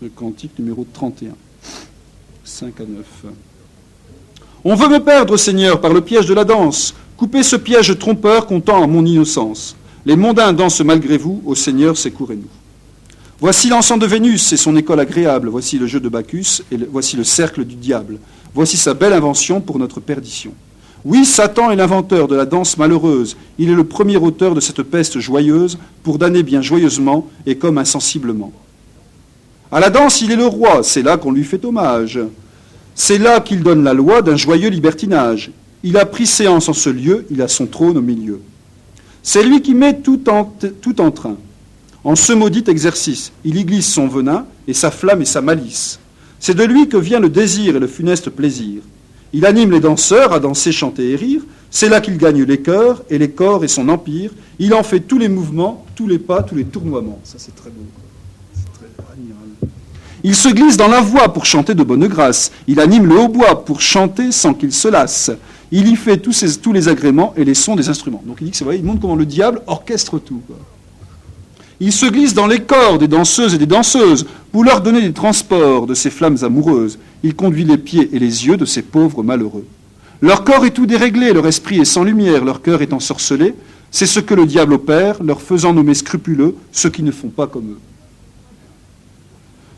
Le cantique numéro 31, 5 à 9. On veut me perdre, Seigneur, par le piège de la danse. Coupez ce piège trompeur qu'on tend à mon innocence. Les mondains dansent malgré vous, ô Seigneur, secourez-nous. Voici l'encens de Vénus et son école agréable. Voici le jeu de Bacchus et voici le cercle du diable. Voici sa belle invention pour notre perdition. Oui, Satan est l'inventeur de la danse malheureuse. Il est le premier auteur de cette peste joyeuse pour damner bien joyeusement et comme insensiblement. À la danse, il est le roi. C'est là qu'on lui fait hommage. C'est là qu'il donne la loi d'un joyeux libertinage. Il a pris séance en ce lieu, il a son trône au milieu. C'est lui qui met tout en train. En ce maudit exercice, il y glisse son venin et sa flamme et sa malice. C'est de lui que vient le désir et le funeste plaisir. Il anime les danseurs à danser, chanter et rire. C'est là qu'il gagne les cœurs et les corps et son empire. Il en fait tous les mouvements, tous les pas, tous les tournoiements. Ça, c'est très beau. C'est très admirable. Il se glisse dans la voix pour chanter de bonne grâce. Il anime le hautbois pour chanter sans qu'il se lasse. Il y fait tous les agréments et les sons des instruments. Donc il dit que c'est vrai, il montre comment le diable orchestre tout, quoi. Il se glisse dans les corps des danseuses et des danseuses pour leur donner des transports de ces flammes amoureuses. Il conduit les pieds et les yeux de ces pauvres malheureux. Leur corps est tout déréglé, leur esprit est sans lumière, leur cœur est ensorcelé. C'est ce que le diable opère, leur faisant nommer scrupuleux ceux qui ne font pas comme eux.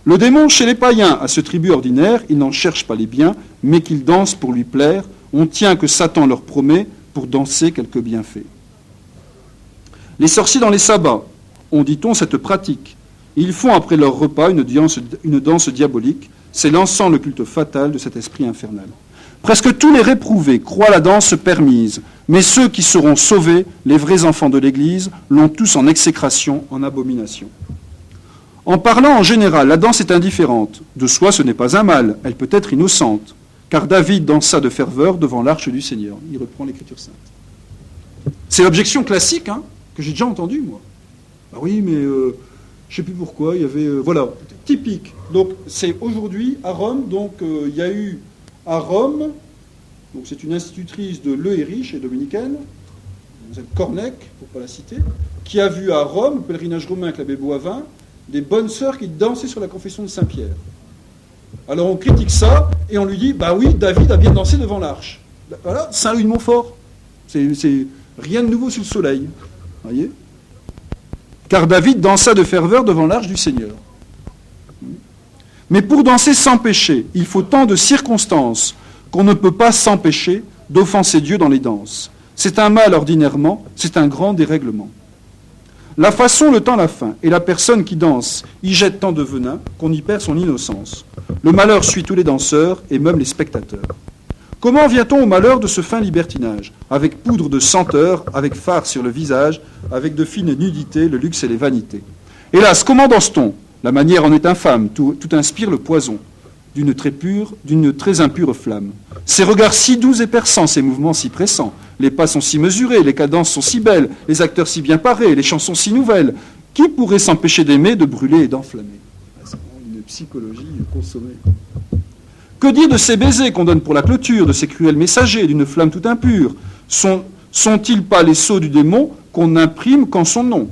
Le démon, chez les païens, a ce tribut ordinaire, ils n'en cherchent pas les biens, mais qu'ils dansent pour lui plaire. On tient que Satan leur promet pour danser quelques bienfaits. Les sorciers dans les sabbats ont, dit-on, cette pratique. Ils font après leur repas une danse diabolique, s'élançant le culte fatal de cet esprit infernal. Presque tous les réprouvés croient la danse permise, mais ceux qui seront sauvés, les vrais enfants de l'Église, l'ont tous en exécration, en abomination. En parlant en général, la danse est indifférente. De soi, ce n'est pas un mal, elle peut être innocente, car David dansa de ferveur devant l'arche du Seigneur. Il reprend l'Écriture sainte. C'est l'objection classique, que j'ai déjà entendue, moi. Ah oui, mais je ne sais plus pourquoi, il y avait... voilà, typique. Donc, c'est aujourd'hui, à Rome, donc il y a eu à Rome, donc c'est une institutrice de l'Euérich et dominicaine, Cornec, pour ne pas la citer, qui a vu à Rome, au pèlerinage romain avec l'abbé Boivin, des bonnes sœurs qui dansaient sur la confession de Saint-Pierre. Alors on critique ça, et on lui dit, bah oui, David a bien dansé devant l'arche. Voilà, Saint-Louis de Montfort. C'est rien de nouveau sous le soleil. Voyez ? Car David dansa de ferveur devant l'arche du Seigneur. Mais pour danser sans péché, il faut tant de circonstances qu'on ne peut pas s'empêcher d'offenser Dieu dans les danses. C'est un mal ordinairement, c'est un grand dérèglement. La façon, le temps, la fin, et la personne qui danse y jette tant de venin qu'on y perd son innocence. Le malheur suit tous les danseurs et même les spectateurs. Comment vient-on au malheur de ce fin libertinage ? Avec poudre de senteur, avec fard sur le visage, avec de fines nudités, le luxe et les vanités. Hélas, comment danse-t-on ? La manière en est infâme, tout inspire le poison, d'une très impure flamme. Ces regards si doux et perçants, ces mouvements si pressants, les pas sont si mesurés, les cadences sont si belles, les acteurs si bien parés, les chansons si nouvelles. Qui pourrait s'empêcher d'aimer, de brûler et d'enflammer ? C'est une psychologie consommée. Que dire de ces baisers qu'on donne pour la clôture, de ces cruels messagers d'une flamme tout impure ? Sont-ils pas les sceaux du démon qu'on n'imprime qu'en son nom ?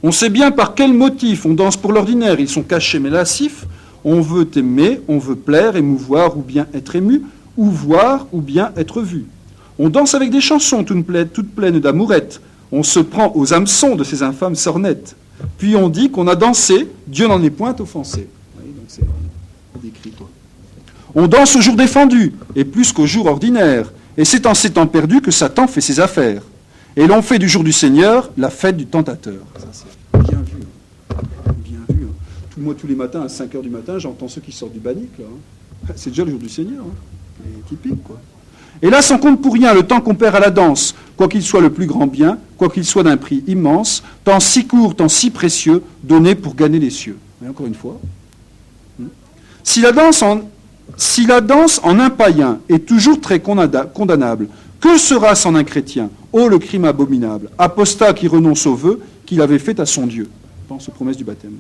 On sait bien par quel motif on danse pour l'ordinaire, ils sont cachés mais lascifs. On veut aimer, on veut plaire, émouvoir ou bien être ému, ou voir ou bien être vu. On danse avec des chansons toutes pleines d'amourettes. On se prend aux hameçons de ces infâmes sornettes. Puis on dit qu'on a dansé, Dieu n'en est point offensé. Oui, donc c'est décrit, quoi. On danse au jour défendu, et plus qu'au jour ordinaire. Et c'est en ces temps perdus que Satan fait ses affaires. Et l'on fait du jour du Seigneur la fête du tentateur. Ça, c'est bien vu. Bien vu. Moi, tous les matins, à 5h du matin, j'entends ceux qui sortent du bannic, là. C'est déjà le jour du Seigneur. C'est typique, quoi. Et là, sans compte pour rien, le temps qu'on perd à la danse, quoi qu'il soit le plus grand bien, quoi qu'il soit d'un prix immense, temps si court, temps si précieux, donné pour gagner les cieux. Et encore une fois. Si la danse en un païen est toujours très condamnable, que sera-ce en un chrétien ? Oh, le crime abominable, apostat qui renonce au vœu qu'il avait fait à son Dieu. Pense aux promesses du baptême.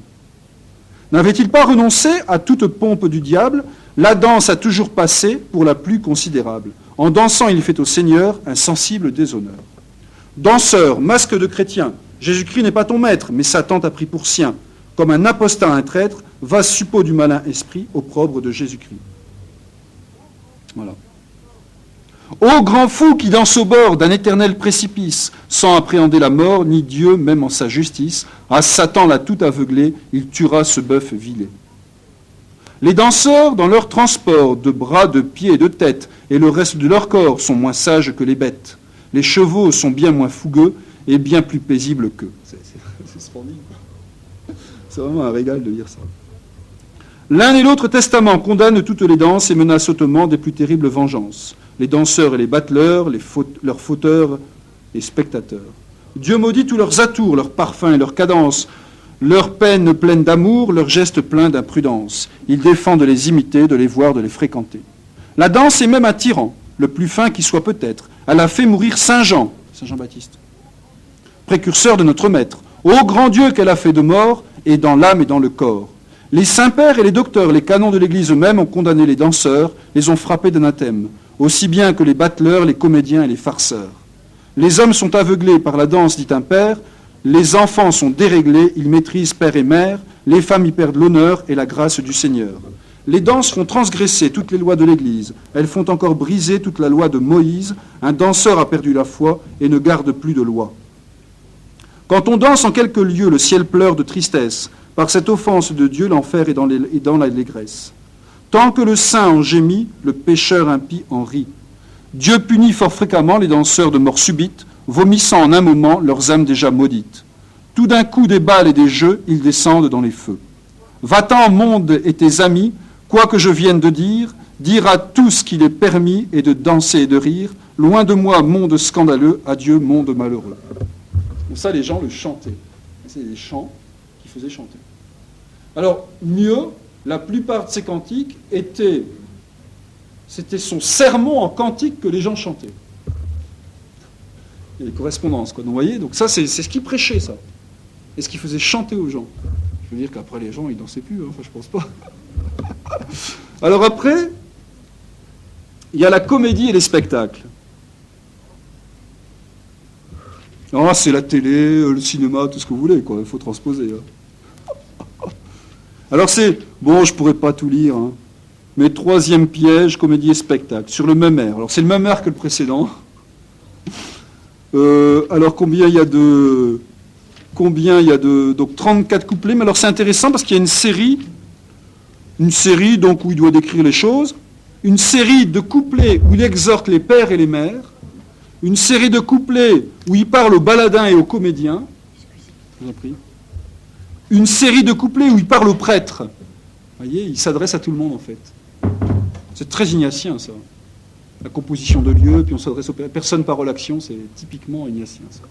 N'avait-il pas renoncé à toute pompe du diable ? La danse a toujours passé pour la plus considérable. En dansant, il fait au Seigneur un sensible déshonneur. Danseur, masque de chrétien, Jésus-Christ n'est pas ton maître, mais Satan t'a pris pour sien. Comme un apostat, un traître, va suppôt du malin esprit, opprobre de Jésus-Christ. Voilà. Ô grand fou qui danse au bord d'un éternel précipice, sans appréhender la mort, ni Dieu même en sa justice, à Satan l'a tout aveuglé, il tuera ce bœuf vilé. Les danseurs, dans leur transport de bras, de pieds et de tête, et le reste de leur corps, sont moins sages que les bêtes. Les chevaux sont bien moins fougueux et bien plus paisibles qu'eux. C'est splendide. C'est vraiment un régal de lire ça. L'un et l'autre testament condamnent toutes les danses et menacent hautement des plus terribles vengeances. Les danseurs et les battleurs, leurs fauteurs et spectateurs. Dieu maudit tous leurs atours, leurs parfums et leurs cadences, leurs peines pleines d'amour, leurs gestes pleins d'imprudence. Il défend de les imiter, de les voir, de les fréquenter. La danse est même un tyran, le plus fin qui soit peut-être. Elle a fait mourir Saint Jean-Baptiste, précurseur de notre Maître. Ô grand Dieu qu'elle a fait de mort, et dans l'âme et dans le corps. Les saints-pères et les docteurs, les canons de l'Église eux-mêmes ont condamné les danseurs, les ont frappés d'anathème, aussi bien que les battleurs, les comédiens et les farceurs. Les hommes sont aveuglés par la danse, dit un père, Les enfants sont déréglés, ils maîtrisent père et mère, les femmes y perdent l'honneur et la grâce du Seigneur. Les danses font transgresser toutes les lois de l'Église. Elles font encore briser toute la loi de Moïse. Un danseur a perdu la foi et ne garde plus de loi. Quand on danse en quelques lieux, le ciel pleure de tristesse. Par cette offense de Dieu, l'enfer est dans l'allégresse. Tant que le saint en gémit, le pécheur impie en rit. Dieu punit fort fréquemment les danseurs de mort subite, vomissant en un moment leurs âmes déjà maudites. Tout d'un coup des balles et des jeux, ils descendent dans les feux. Va-t'en, monde et tes amis, quoi que je vienne de dire à tous qu'il est permis et de danser et de rire. Loin de moi, monde scandaleux, adieu, monde malheureux. Donc ça, les gens le chantaient. C'est des chants qui faisaient chanter. Alors, mieux, la plupart de ces cantiques c'était son sermon en cantique que les gens chantaient. Il y a des correspondances, quoi. Donc, vous voyez, donc ça, c'est ce qu'il prêchait, ça. Et ce qu'il faisait chanter aux gens. Je veux dire qu'après, les gens, ils dansaient plus, hein. Enfin, je pense pas. Alors après, il y a la comédie et les spectacles. Alors là, c'est la télé, le cinéma, tout ce que vous voulez, quoi. Il faut transposer. Hein. Alors c'est, bon, je pourrais pas tout lire, hein, mais troisième piège, comédie et spectacle, sur le même air. Alors c'est le même air que le précédent. Alors combien il y a de... Donc 34 couplets, mais alors c'est intéressant parce qu'il y a une série donc où il doit décrire les choses, une série de couplets où il exhorte les pères et les mères, une série de couplets où il parle aux baladins et aux comédiens, je vous en prie, une série de couplets où il parle aux prêtres. Vous voyez, il s'adresse à tout le monde en fait. C'est très ignatien ça. La composition de lieux, puis on s'adresse aux personnes, parole, action, c'est typiquement ignatien ça.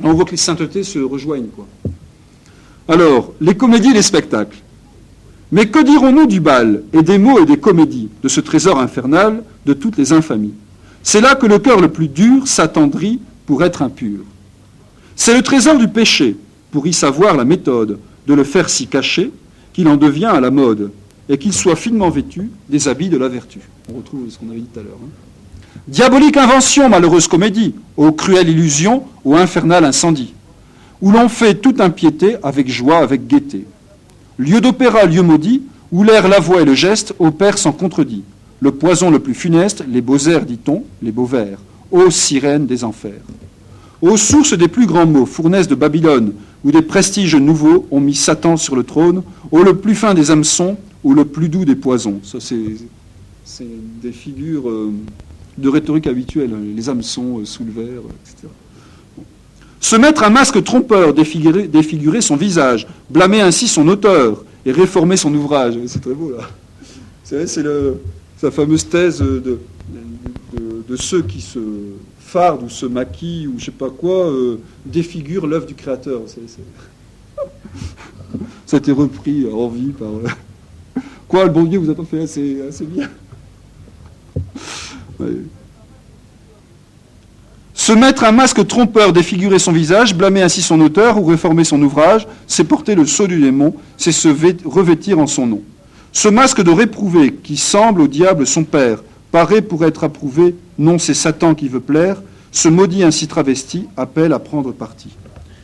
On voit que les saintetés se rejoignent, quoi. Alors, les comédies et les spectacles. Mais que dirons-nous du bal et des mots et des comédies, de ce trésor infernal, de toutes les infamies? C'est là que le cœur le plus dur s'attendrit pour être impur. C'est le trésor du péché, pour y savoir la méthode, de le faire si caché qu'il en devient à la mode, et qu'il soit finement vêtu des habits de la vertu. On retrouve ce qu'on avait dit tout à l'heure. Hein. Diabolique invention, malheureuse comédie, ô cruelle illusion, ô infernal incendie, où l'on fait toute impiété avec joie, avec gaieté. Lieu d'opéra, lieu maudit, où l'air, la voix et le geste opèrent sans contredit. Le poison le plus funeste, les beaux airs, dit-on, les beaux vers, ô sirènes des enfers. Aux sources des plus grands mots, fournaise de Babylone, où des prestiges nouveaux ont mis Satan sur le trône, ô le plus fin des hameçons, ou le plus doux des poisons. Ça, c'est des figures de rhétorique habituelle, les hameçons sous le verre, etc. Bon. Se mettre un masque trompeur, défigurer son visage, blâmer ainsi son auteur et réformer son ouvrage. C'est très beau, là. Vous savez, c'est sa fameuse thèse de ceux qui se fardent ou se maquillent ou je sais pas quoi, défigurent l'œuvre du Créateur. Ça a été repris en vie par... Quoi, le bon Dieu vous a pas fait assez bien? Ouais. Se mettre un masque trompeur, défigurer son visage, blâmer ainsi son auteur ou réformer son ouvrage, c'est porter le sceau du démon, c'est se revêtir en son nom. Ce masque de réprouvé qui semble au diable son père, paraît pour être approuvé, non c'est Satan qui veut plaire, ce maudit ainsi travesti appelle à prendre parti.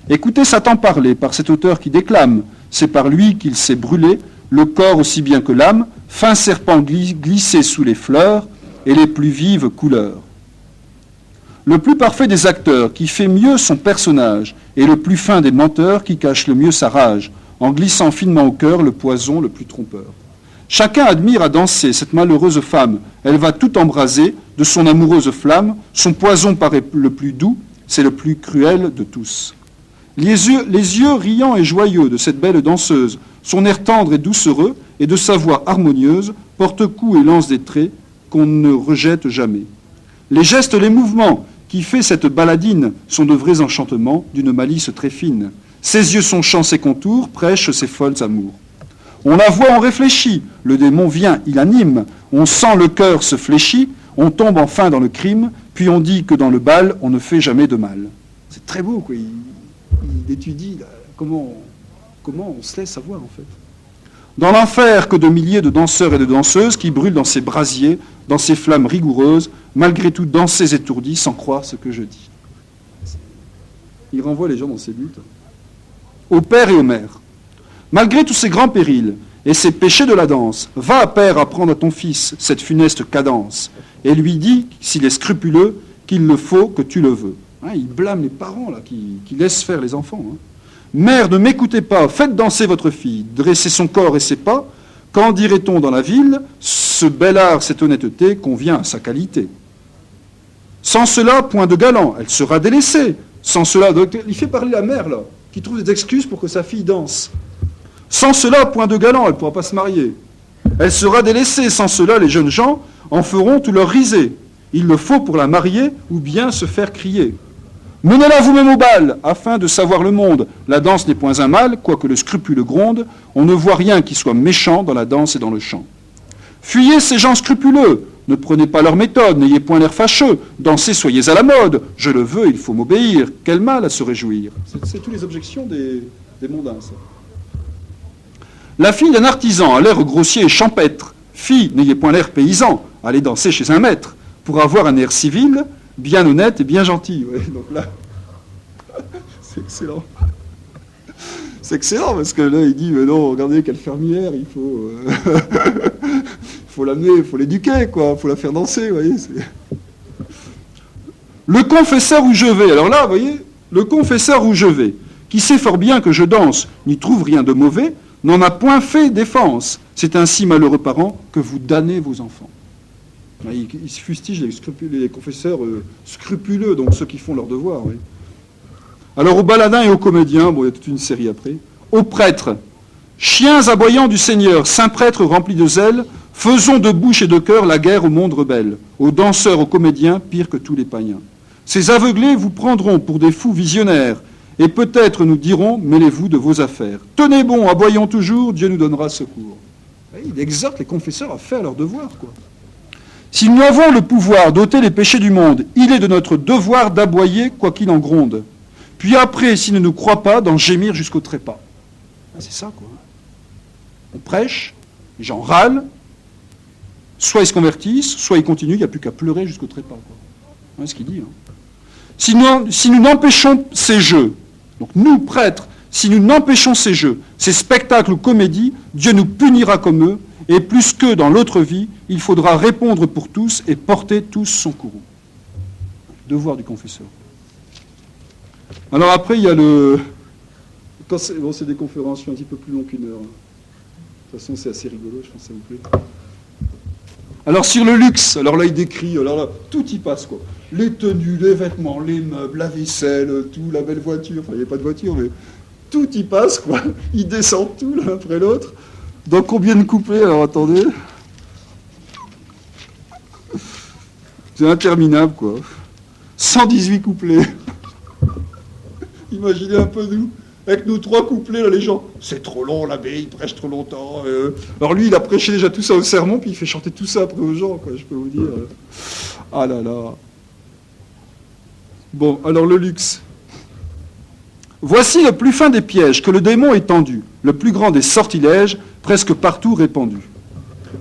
Écoutez Satan parler par cet auteur qui déclame, c'est par lui qu'il s'est brûlé, le corps aussi bien que l'âme, fin serpent glissé sous les fleurs et les plus vives couleurs. Le plus parfait des acteurs, qui fait mieux son personnage, et le plus fin des menteurs, qui cache le mieux sa rage, en glissant finement au cœur le poison le plus trompeur. Chacun admire à danser cette malheureuse femme, elle va tout embraser de son amoureuse flamme, son poison paraît le plus doux, c'est le plus cruel de tous. Les yeux riants et joyeux de cette belle danseuse, son air tendre et doucereux, et de sa voix harmonieuse, porte-cou et lance des traits qu'on ne rejette jamais. Les gestes, les mouvements qui fait cette baladine sont de vrais enchantements d'une malice très fine. Ses yeux, son chant, ses contours prêchent ses folles amours. On la voit, on réfléchit, le démon vient, il anime, on sent le cœur se fléchit, on tombe enfin dans le crime, puis on dit que dans le bal, on ne fait jamais de mal. C'est très beau, quoi. Il étudie là, comment on se laisse avoir, en fait. Dans l'enfer, que de milliers de danseurs et de danseuses qui brûlent dans ces brasiers, dans ces flammes rigoureuses, malgré tout dansez étourdis sans croire ce que je dis. Il renvoie les gens dans ses buts. Au père et aux mères. Malgré tous ces grands périls et ces péchés de la danse, va, père, apprendre à ton fils cette funeste cadence, et lui dis, s'il est scrupuleux, qu'il le faut que tu le veux. Hein, il blâme les parents là, qui laissent faire les enfants. Hein. Mère, ne m'écoutez pas, faites danser votre fille, dressez son corps et ses pas. Qu'en dirait-on dans la ville? Ce bel art, cette honnêteté convient à sa qualité. Sans cela, point de galant, elle sera délaissée. Sans cela, donc, il fait parler la mère, là, qui trouve des excuses pour que sa fille danse. Sans cela, point de galant, elle ne pourra pas se marier. Elle sera délaissée. Sans cela, les jeunes gens en feront tout leur risée. Il le faut pour la marier ou bien se faire crier. Menez-la vous-même au bal, afin de savoir le monde. La danse n'est point un mal, quoique le scrupule gronde. On ne voit rien qui soit méchant dans la danse et dans le chant. Fuyez ces gens scrupuleux. Ne prenez pas leur méthode, n'ayez point l'air fâcheux. Dansez, soyez à la mode. Je le veux, il faut m'obéir. Quel mal à se réjouir. C'est toutes les objections des mondains, ça. La fille d'un artisan a l'air grossier et champêtre. Fille, n'ayez point l'air paysan. Allez danser chez un maître. Pour avoir un air civil, bien honnête et bien gentil. Ouais, donc là, c'est excellent. C'est excellent parce que là, il dit, mais non, regardez quelle fermière, il faut l'amener, il faut l'éduquer, quoi, il faut la faire danser, vous voyez. Le confesseur où je vais, alors là, vous voyez, le confesseur où je vais, qui sait fort bien que je danse, n'y trouve rien de mauvais, n'en a point fait défense. C'est ainsi, malheureux parents, que vous damnez vos enfants. Il se fustige les confesseurs scrupuleux, donc ceux qui font leur devoir. Oui. Alors aux baladins et aux comédiens, bon, il y a toute une série après, aux prêtres, chiens aboyants du Seigneur, saints prêtres remplis de zèle, faisons de bouche et de cœur la guerre au monde rebelle, aux danseurs, aux comédiens, pire que tous les païens. Ces aveuglés vous prendront pour des fous visionnaires, et peut-être nous dirons, mêlez-vous de vos affaires. Tenez bon, aboyons toujours, Dieu nous donnera secours. Il exhorte les confesseurs à faire leur devoir, quoi. Si nous avons le pouvoir d'ôter les péchés du monde, il est de notre devoir d'aboyer quoi qu'il en gronde. Puis après, s'il ne nous croit pas, d'en gémir jusqu'au trépas. C'est ça, quoi. On prêche, les gens râlent, soit ils se convertissent, soit ils continuent, il n'y a plus qu'à pleurer jusqu'au trépas, quoi. C'est ce qu'il dit. Hein. Si nous n'empêchons ces jeux, donc nous, prêtres, si nous n'empêchons ces jeux, ces spectacles ou comédies, Dieu nous punira comme eux, et plus que dans l'autre vie, il faudra répondre pour tous et porter tous son courroux. Devoir du confesseur. Alors après, il y a le... c'est des conférences un petit peu plus longues qu'une heure. De toute façon, c'est assez rigolo, je pense que ça vous plaît. Alors sur le luxe, alors là, il décrit, alors là, tout y passe, quoi. Les tenues, les vêtements, les meubles, la vaisselle, tout, la belle voiture, enfin, il n'y a pas de voiture, mais tout y passe, quoi. Il descend tout, l'un après l'autre. Dans combien de couplets? Alors attendez. C'est interminable, quoi. 118 couplets. Imaginez un peu nous, avec nos 3 couplets, là, les gens, c'est trop long, l'abbé, il prêche trop longtemps. Alors lui, il a prêché déjà tout ça au sermon, puis il fait chanter tout ça après aux gens, quoi, je peux vous dire. Ah là là. Bon, alors le luxe. Voici le plus fin des pièges que le démon ait tendu, le plus grand des sortilèges, presque partout répandu.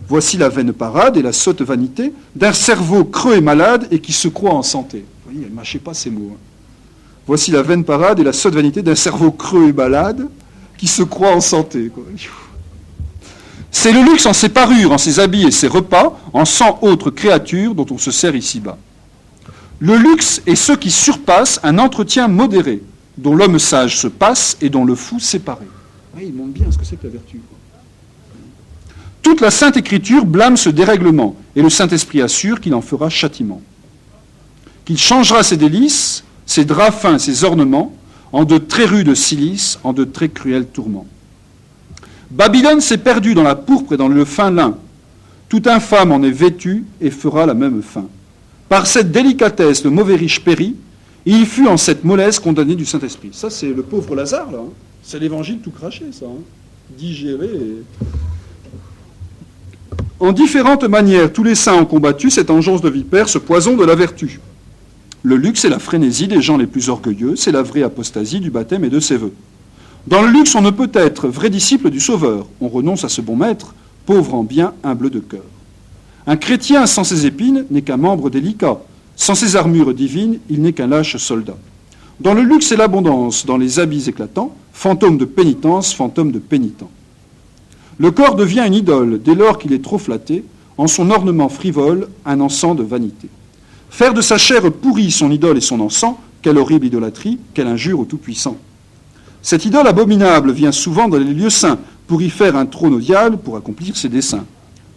Voici la vaine parade et la sotte vanité d'un cerveau creux et malade et qui se croit en santé. Vous voyez, elle ne mâchait pas ces mots. Hein. Voici la vaine parade et la sotte vanité d'un cerveau creux et malade qui se croit en santé. Quoi. C'est le luxe en ses parures, en ses habits et ses repas, en 100 autres créatures dont on se sert ici-bas. Le luxe est ce qui surpasse un entretien modéré, dont l'homme sage se passe et dont le fou séparé. Oui, il montre bien ce que c'est que la vertu. Quoi. Toute la Sainte Écriture blâme ce dérèglement, et le Saint-Esprit assure qu'il en fera châtiment. Qu'il changera ses délices, ses draps fins, ses ornements, en de très rudes cilices, en de très cruels tourments. Babylone s'est perdue dans la pourpre et dans le fin lin. Tout infâme en est vêtu et fera la même fin. Par cette délicatesse, le mauvais riche périt, et il fut en cette mollesse condamné du Saint-Esprit. Ça, c'est le pauvre Lazare, là. Hein. C'est l'évangile tout craché, ça. Hein. Digéré et... En différentes manières, tous les saints ont combattu cette engeance de vipère, ce poison de la vertu. Le luxe est la frénésie des gens les plus orgueilleux, c'est la vraie apostasie du baptême et de ses vœux. Dans le luxe, on ne peut être vrai disciple du Sauveur. On renonce à ce bon maître, pauvre en bien, humble de cœur. Un chrétien sans ses épines n'est qu'un membre délicat. Sans ses armures divines, il n'est qu'un lâche soldat. Dans le luxe et l'abondance, dans les habits éclatants, fantôme de pénitence, fantôme de pénitent. Le corps devient une idole dès lors qu'il est trop flatté, en son ornement frivole, un encens de vanité. Faire de sa chair pourrie son idole et son encens, quelle horrible idolâtrie, quelle injure au Tout-Puissant. Cette idole abominable vient souvent dans les lieux saints, pour y faire un trône odial, pour accomplir ses desseins.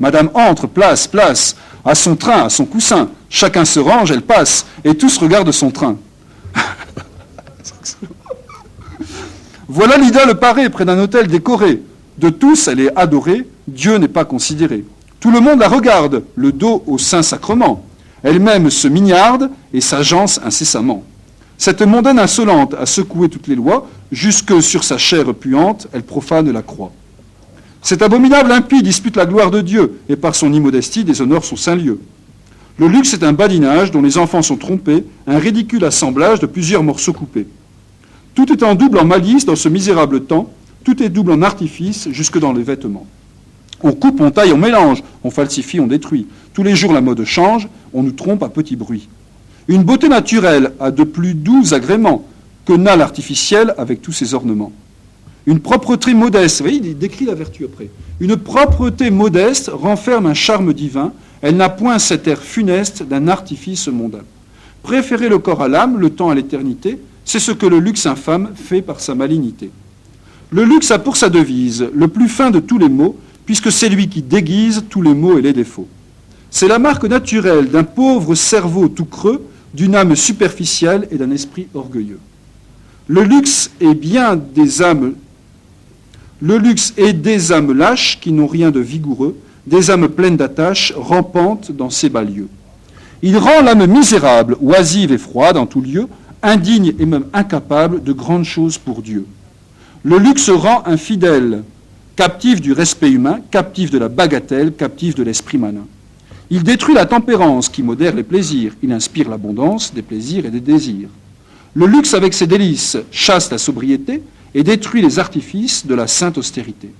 Madame entre, place, place, à son train, à son coussin, chacun se range, elle passe, et tous regardent son train. Voilà l'idole parée près d'un autel décoré. De tous, elle est adorée, Dieu n'est pas considéré. Tout le monde la regarde, le dos au Saint-Sacrement. Elle-même se mignarde et s'agence incessamment. Cette mondaine insolente a secoué toutes les lois, jusque sur sa chair puante, elle profane la croix. Cet abominable impie dispute la gloire de Dieu, et par son immodestie déshonore son saint lieu. Le luxe est un badinage dont les enfants sont trompés, un ridicule assemblage de plusieurs morceaux coupés. Tout est en double en malice dans ce misérable temps, tout est double en artifice, jusque dans les vêtements. On coupe, on taille, on mélange, on falsifie, on détruit. Tous les jours la mode change, on nous trompe à petit bruit. Une beauté naturelle a de plus doux agréments que n'a l'artificiel avec tous ses ornements. Une propreté modeste, vous voyez, il décrit la vertu après. Une propreté modeste renferme un charme divin, elle n'a point cet air funeste d'un artifice mondain. Préférer le corps à l'âme, le temps à l'éternité, c'est ce que le luxe infâme fait par sa malignité. Le luxe a pour sa devise le plus fin de tous les mots, puisque c'est lui qui déguise tous les maux et les défauts. C'est la marque naturelle d'un pauvre cerveau tout creux, d'une âme superficielle et d'un esprit orgueilleux. Le luxe est des âmes lâches qui n'ont rien de vigoureux, des âmes pleines d'attaches, rampantes dans ces bas lieux. Il rend l'âme misérable, oisive et froide en tout lieu, indigne et même incapable de grandes choses pour Dieu. Le luxe rend infidèle, captif du respect humain, captif de la bagatelle, captif de l'esprit malin. Il détruit la tempérance qui modère les plaisirs, il inspire l'abondance des plaisirs et des désirs. Le luxe avec ses délices chasse la sobriété et détruit les artifices de la sainte austérité.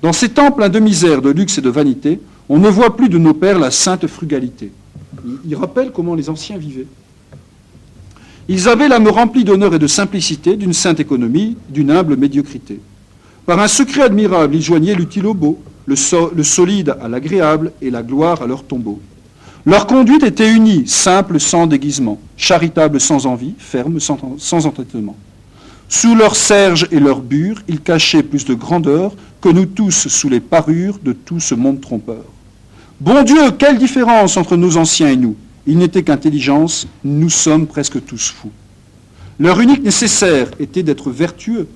Dans ces temps pleins de misère, de luxe et de vanité, on ne voit plus de nos pères la sainte frugalité. Il rappelle comment les anciens vivaient. Ils avaient l'âme remplie d'honneur et de simplicité, d'une sainte économie, d'une humble médiocrité. Par un secret admirable, ils joignaient l'utile au beau, le solide à l'agréable et la gloire à leur tombeau. Leur conduite était unie, simple sans déguisement, charitable sans envie, ferme sans entêtement. Sous leur serge et leur bure, ils cachaient plus de grandeur que nous tous sous les parures de tout ce monde trompeur. Bon Dieu, quelle différence entre nos anciens et nous! Il n'était qu'intelligence, nous sommes presque tous fous. Leur unique nécessaire était d'être vertueux.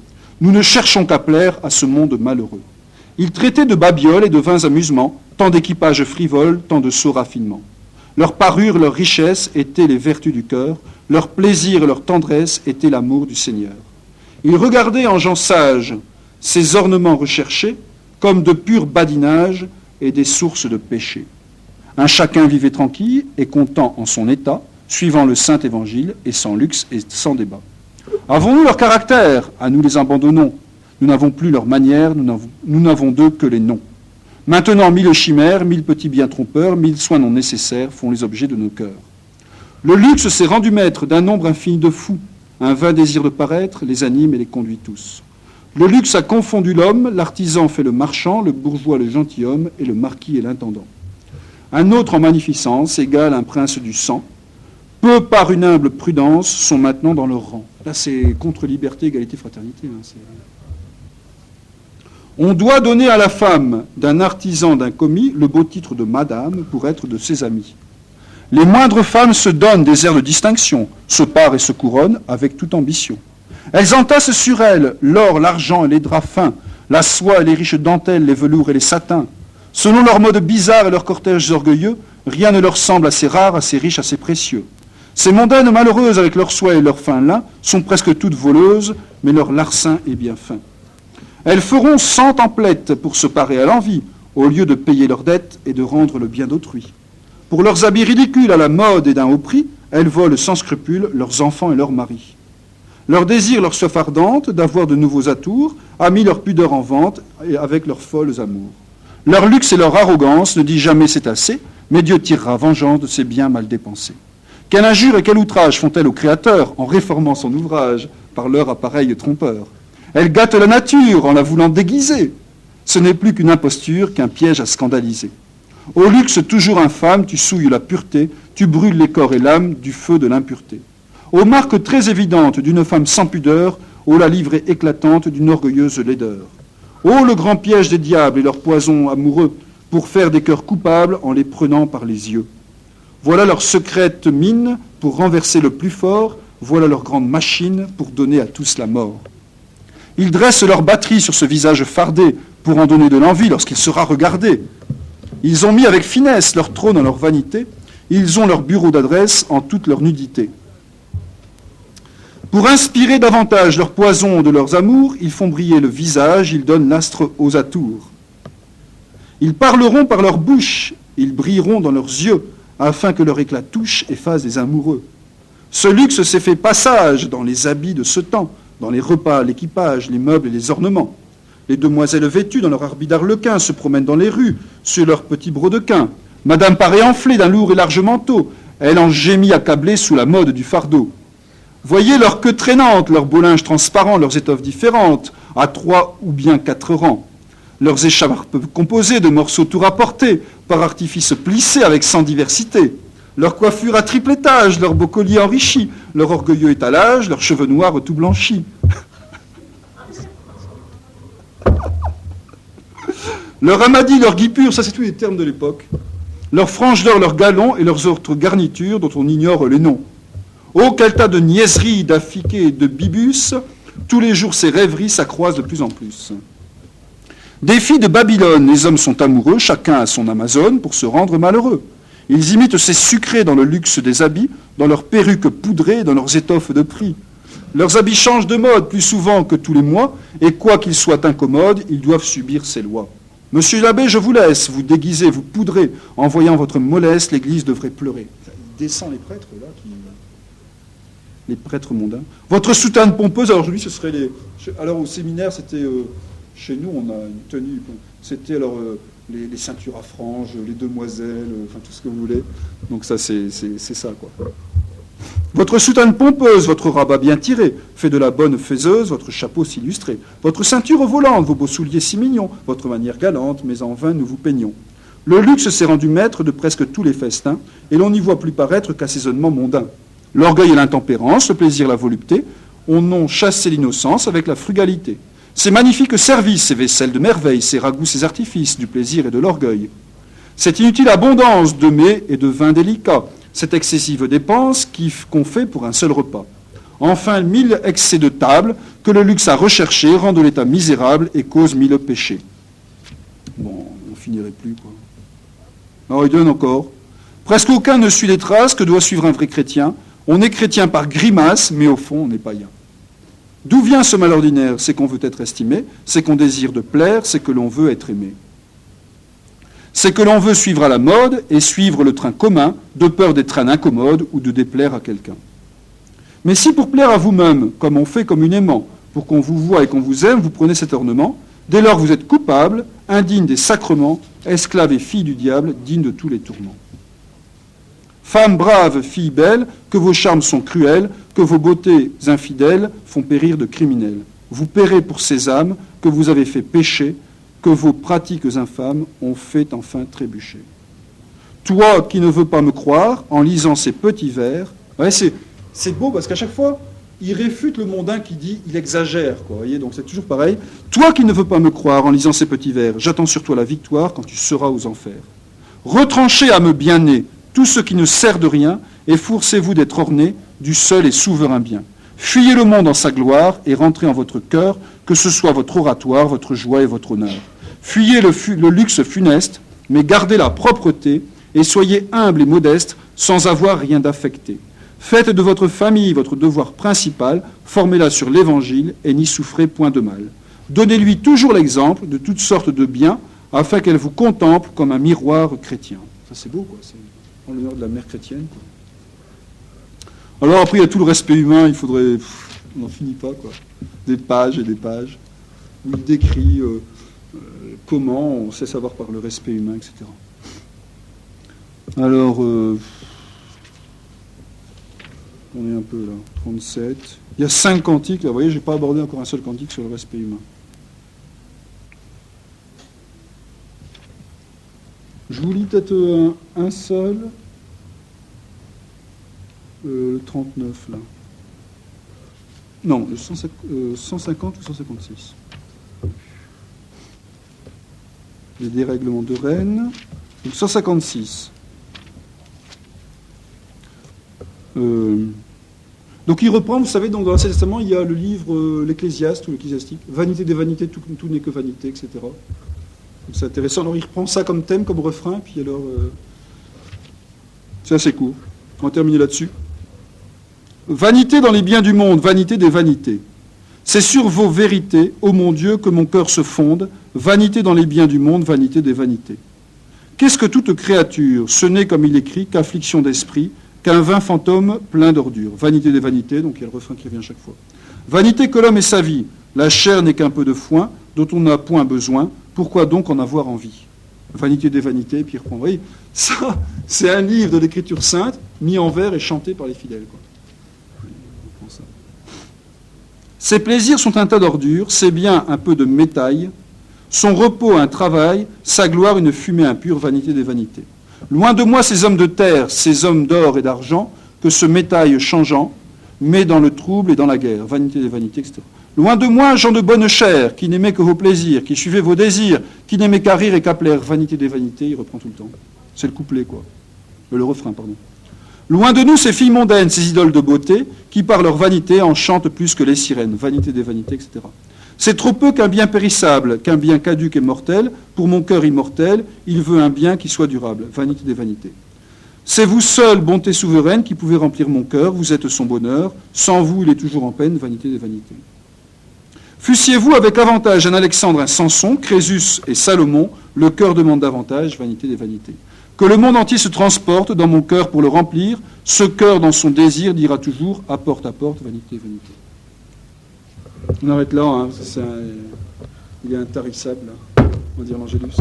Nous ne cherchons qu'à plaire à ce monde malheureux. Ils traitaient de babioles et de vains amusements, tant d'équipages frivoles, tant de sots raffinements. Leur parure, leur richesse étaient les vertus du cœur, leur plaisir et leur tendresse étaient l'amour du Seigneur. Ils regardaient en gens sages ces ornements recherchés comme de purs badinages et des sources de péché. Un chacun vivait tranquille et content en son état, suivant le saint évangile et sans luxe et sans débat. Avons-nous leur caractère? À nous les abandonnons. Nous n'avons plus leur manière, nous n'avons d'eux que les noms. Maintenant, 1000 chimères, 1000 petits biens trompeurs, 1000 soins non nécessaires font les objets de nos cœurs. Le luxe s'est rendu maître d'un nombre infini de fous. Un vain désir de paraître les anime et les conduit tous. Le luxe a confondu l'homme, l'artisan fait le marchand, le bourgeois le gentilhomme et le marquis et l'intendant. Un autre en magnificence égale un prince du sang. Peu par une humble prudence sont maintenant dans leur rang. Là, c'est contre liberté, égalité, fraternité. On doit donner à la femme d'un artisan, d'un commis, le beau titre de madame pour être de ses amis. Les moindres femmes se donnent des airs de distinction, se parent et se couronnent avec toute ambition. Elles entassent sur elles l'or, l'argent et les draps fins, la soie et les riches dentelles, les velours et les satins. Selon leur mode bizarre et leurs cortèges orgueilleux, rien ne leur semble assez rare, assez riche, assez précieux. Ces mondaines malheureuses, avec leurs soies et leurs fins lin, sont presque toutes voleuses, mais leur larcin est bien fin. Elles feront 100 templettes pour se parer à l'envie, au lieu de payer leurs dettes et de rendre le bien d'autrui. Pour leurs habits ridicules à la mode et d'un haut prix, elles volent sans scrupule leurs enfants et leurs maris. Leur désir, leur soif ardente d'avoir de nouveaux atours a mis leur pudeur en vente avec leurs folles amours. Leur luxe et leur arrogance ne disent jamais c'est assez, mais Dieu tirera vengeance de ses biens mal dépensés. Quelle injure et quel outrage font-elles au Créateur en réformant son ouvrage par leur appareil trompeur? Elles gâtent la nature en la voulant déguiser. Ce n'est plus qu'une imposture, qu'un piège à scandaliser. Au luxe toujours infâme, tu souilles la pureté, tu brûles les corps et l'âme du feu de l'impureté. Aux marques très évidentes d'une femme sans pudeur, ô la livrée éclatante d'une orgueilleuse laideur. Ô le grand piège des diables et leur poison amoureux, pour faire des cœurs coupables en les prenant par les yeux. Voilà leur secrète mine pour renverser le plus fort, voilà leur grande machine pour donner à tous la mort. Ils dressent leur batterie sur ce visage fardé pour en donner de l'envie lorsqu'il sera regardé. Ils ont mis avec finesse leur trône en leur vanité, ils ont leur bureau d'adresse en toute leur nudité. Pour inspirer davantage leur poison de leurs amours, ils font briller le visage, ils donnent l'astre aux atours. Ils parleront par leur bouche, ils brilleront dans leurs yeux, afin que leur éclat touche et fasse des amoureux. Ce luxe s'est fait passage dans les habits de ce temps, dans les repas, l'équipage, les meubles et les ornements. Les demoiselles vêtues dans leur habit d'arlequin se promènent dans les rues, sur leurs petits brodequins. Madame paraît enflée d'un lourd et large manteau, elle en gémit accablée sous la mode du fardeau. Voyez leurs queues traînantes, leurs beaux linges transparents, leurs étoffes différentes, à 3 ou bien 4 rangs. Leurs écharpes composées de morceaux tout rapportés, par artifice plissés avec 100 diversités. Leur coiffure à triple étage, leurs beaux colliers enrichis, leur orgueilleux étalage, leurs cheveux noirs tout blanchis. Leur amadis, leur guipure, ça c'est tous les termes de l'époque. Leurs franges d'or, leurs galons et leurs autres garnitures dont on ignore les noms. Oh, quel tas de niaiseries, d'affiqués et de bibus, tous les jours ces rêveries s'accroissent de plus en plus. Des filles de Babylone, les hommes sont amoureux, chacun a son Amazone pour se rendre malheureux. Ils imitent ces sucrés dans le luxe des habits, dans leurs perruques poudrées, dans leurs étoffes de prix. Leurs habits changent de mode plus souvent que tous les mois, et quoi qu'ils soient incommodes, ils doivent subir ces lois. Monsieur l'abbé, je vous laisse, vous déguisez, vous poudrez, en voyant votre mollesse, l'Église devrait pleurer. Il descend les prêtres, là, les prêtres mondains. Votre soutane pompeuse, alors lui, ce serait les... Alors au séminaire, c'était... Chez nous, on a une tenue, c'était alors les ceintures à franges, les demoiselles, enfin tout ce que vous voulez. Donc ça, c'est ça, quoi. Votre soutane pompeuse, votre rabat bien tiré, fait de la bonne faiseuse, votre chapeau s'illustrer, votre ceinture volante, vos beaux souliers si mignons, votre manière galante, mais en vain nous vous peignons. Le luxe s'est rendu maître de presque tous les festins, et l'on n'y voit plus paraître qu'assaisonnement mondain. L'orgueil et l'intempérance, le plaisir, la volupté, on a chassé l'innocence avec la frugalité. Ces magnifiques services, ces vaisselles de merveille, ces ragoûts, ces artifices du plaisir et de l'orgueil. Cette inutile abondance de mets et de vins délicats, cette excessive dépense qu'on fait pour un seul repas. Enfin, 1000 excès de table que le luxe a recherché, rendent l'état misérable et cause 1000 péchés. Bon, on finirait plus, quoi. Alors, il donne encore. Presque aucun ne suit les traces que doit suivre un vrai chrétien. On est chrétien par grimace, mais au fond, on est païen. D'où vient ce mal ordinaire? C'est qu'on veut être estimé, c'est qu'on désire de plaire, c'est que l'on veut être aimé. C'est que l'on veut suivre à la mode et suivre le train commun, de peur d'être un incommode ou de déplaire à quelqu'un. Mais si pour plaire à vous-même, comme on fait communément, pour qu'on vous voie et qu'on vous aime, vous prenez cet ornement, dès lors vous êtes coupable, indigne des sacrements, esclave et fille du diable, digne de tous les tourments. Femmes braves, filles belles, que vos charmes sont cruels, que vos beautés infidèles font périr de criminels. Vous paierez pour ces âmes que vous avez fait pécher, que vos pratiques infâmes ont fait enfin trébucher. Toi qui ne veux pas me croire, en lisant ces petits vers, ouais, c'est beau parce qu'à chaque fois, il réfute le mondain qui dit, il exagère, quoi, voyez, donc c'est toujours pareil. Toi qui ne veux pas me croire, en lisant ces petits vers, j'attends sur toi la victoire quand tu seras aux enfers. Retranchez à me bien-né tout ce qui ne sert de rien, et forcez-vous d'être orné du seul et souverain bien. Fuyez le monde en sa gloire et rentrez en votre cœur, que ce soit votre oratoire, votre joie et votre honneur. Fuyez le luxe funeste, mais gardez la propreté, et soyez humble et modeste, sans avoir rien d'affecté. Faites de votre famille votre devoir principal, formez-la sur l'Évangile, et n'y souffrez point de mal. Donnez-lui toujours l'exemple de toutes sortes de biens, afin qu'elle vous contemple comme un miroir chrétien. Ça c'est beau, quoi. C'est en l'honneur de la mère chrétienne, quoi. Alors après, il y a tout le respect humain, il faudrait... on n'en finit pas, quoi. Des pages et des pages, où il décrit comment on sait savoir par le respect humain, etc. Alors, On est un peu là, 37. Il y a 5 cantiques, là, vous voyez, je n'ai pas abordé encore un seul cantique sur le respect humain. Je vous lis peut-être un seul, le 39 là. Non, le 150 ou 156. Les dérèglements de Rennes. Donc 156. Donc il reprend, vous savez, donc dans l'Ancien Testament, il y a le livre l'Ecclésiaste ou l'Ecclésiastique, vanité des vanités, tout n'est que vanité, etc. Donc c'est intéressant. Alors il reprend ça comme thème, comme refrain, puis alors c'est assez court. On va terminer là-dessus. Vanité dans les biens du monde, vanité des vanités. C'est sur vos vérités, ô mon Dieu, que mon cœur se fonde, vanité dans les biens du monde, vanité des vanités. Qu'est-ce que toute créature? Ce n'est, comme il écrit, qu'affliction d'esprit, qu'un vain fantôme plein d'ordures. Vanité des vanités, donc il y a le refrain qui revient chaque fois. Vanité que l'homme est sa vie, la chair n'est qu'un peu de foin, dont on n'a point besoin, pourquoi donc en avoir envie? Vanité des vanités, puis il reprend. Vous voyez, ça, c'est un livre de l'Écriture sainte, mis en vers et chanté par les fidèles, quoi. Ses plaisirs sont un tas d'ordures, ses biens un peu de métail, son repos un travail, sa gloire une fumée impure, vanité des vanités. Loin de moi ces hommes de terre, ces hommes d'or et d'argent, que ce métail changeant met dans le trouble et dans la guerre, vanité des vanités, etc. Loin de moi, gens de bonne chair, qui n'aimaient que vos plaisirs, qui suivaient vos désirs, qui n'aimaient qu'à rire et qu'à plaire, vanité des vanités, il reprend tout le temps. C'est le couplet, quoi. Le refrain, pardon. Loin de nous ces filles mondaines, ces idoles de beauté, qui par leur vanité en chantent plus que les sirènes, vanité des vanités, etc. C'est trop peu qu'un bien périssable, qu'un bien caduc et mortel, pour mon cœur immortel, il veut un bien qui soit durable, vanité des vanités. C'est vous seul, bonté souveraine, qui pouvez remplir mon cœur, vous êtes son bonheur, sans vous il est toujours en peine, vanité des vanités. Fussiez-vous avec avantage un Alexandre, un Samson, Crésus et Salomon, le cœur demande davantage, vanité des vanités. Que le monde entier se transporte dans mon cœur pour le remplir, ce cœur dans son désir dira toujours à porte, vanité, vanité. On arrête là, hein, il est intarissable, là, on va dire l'Angélus.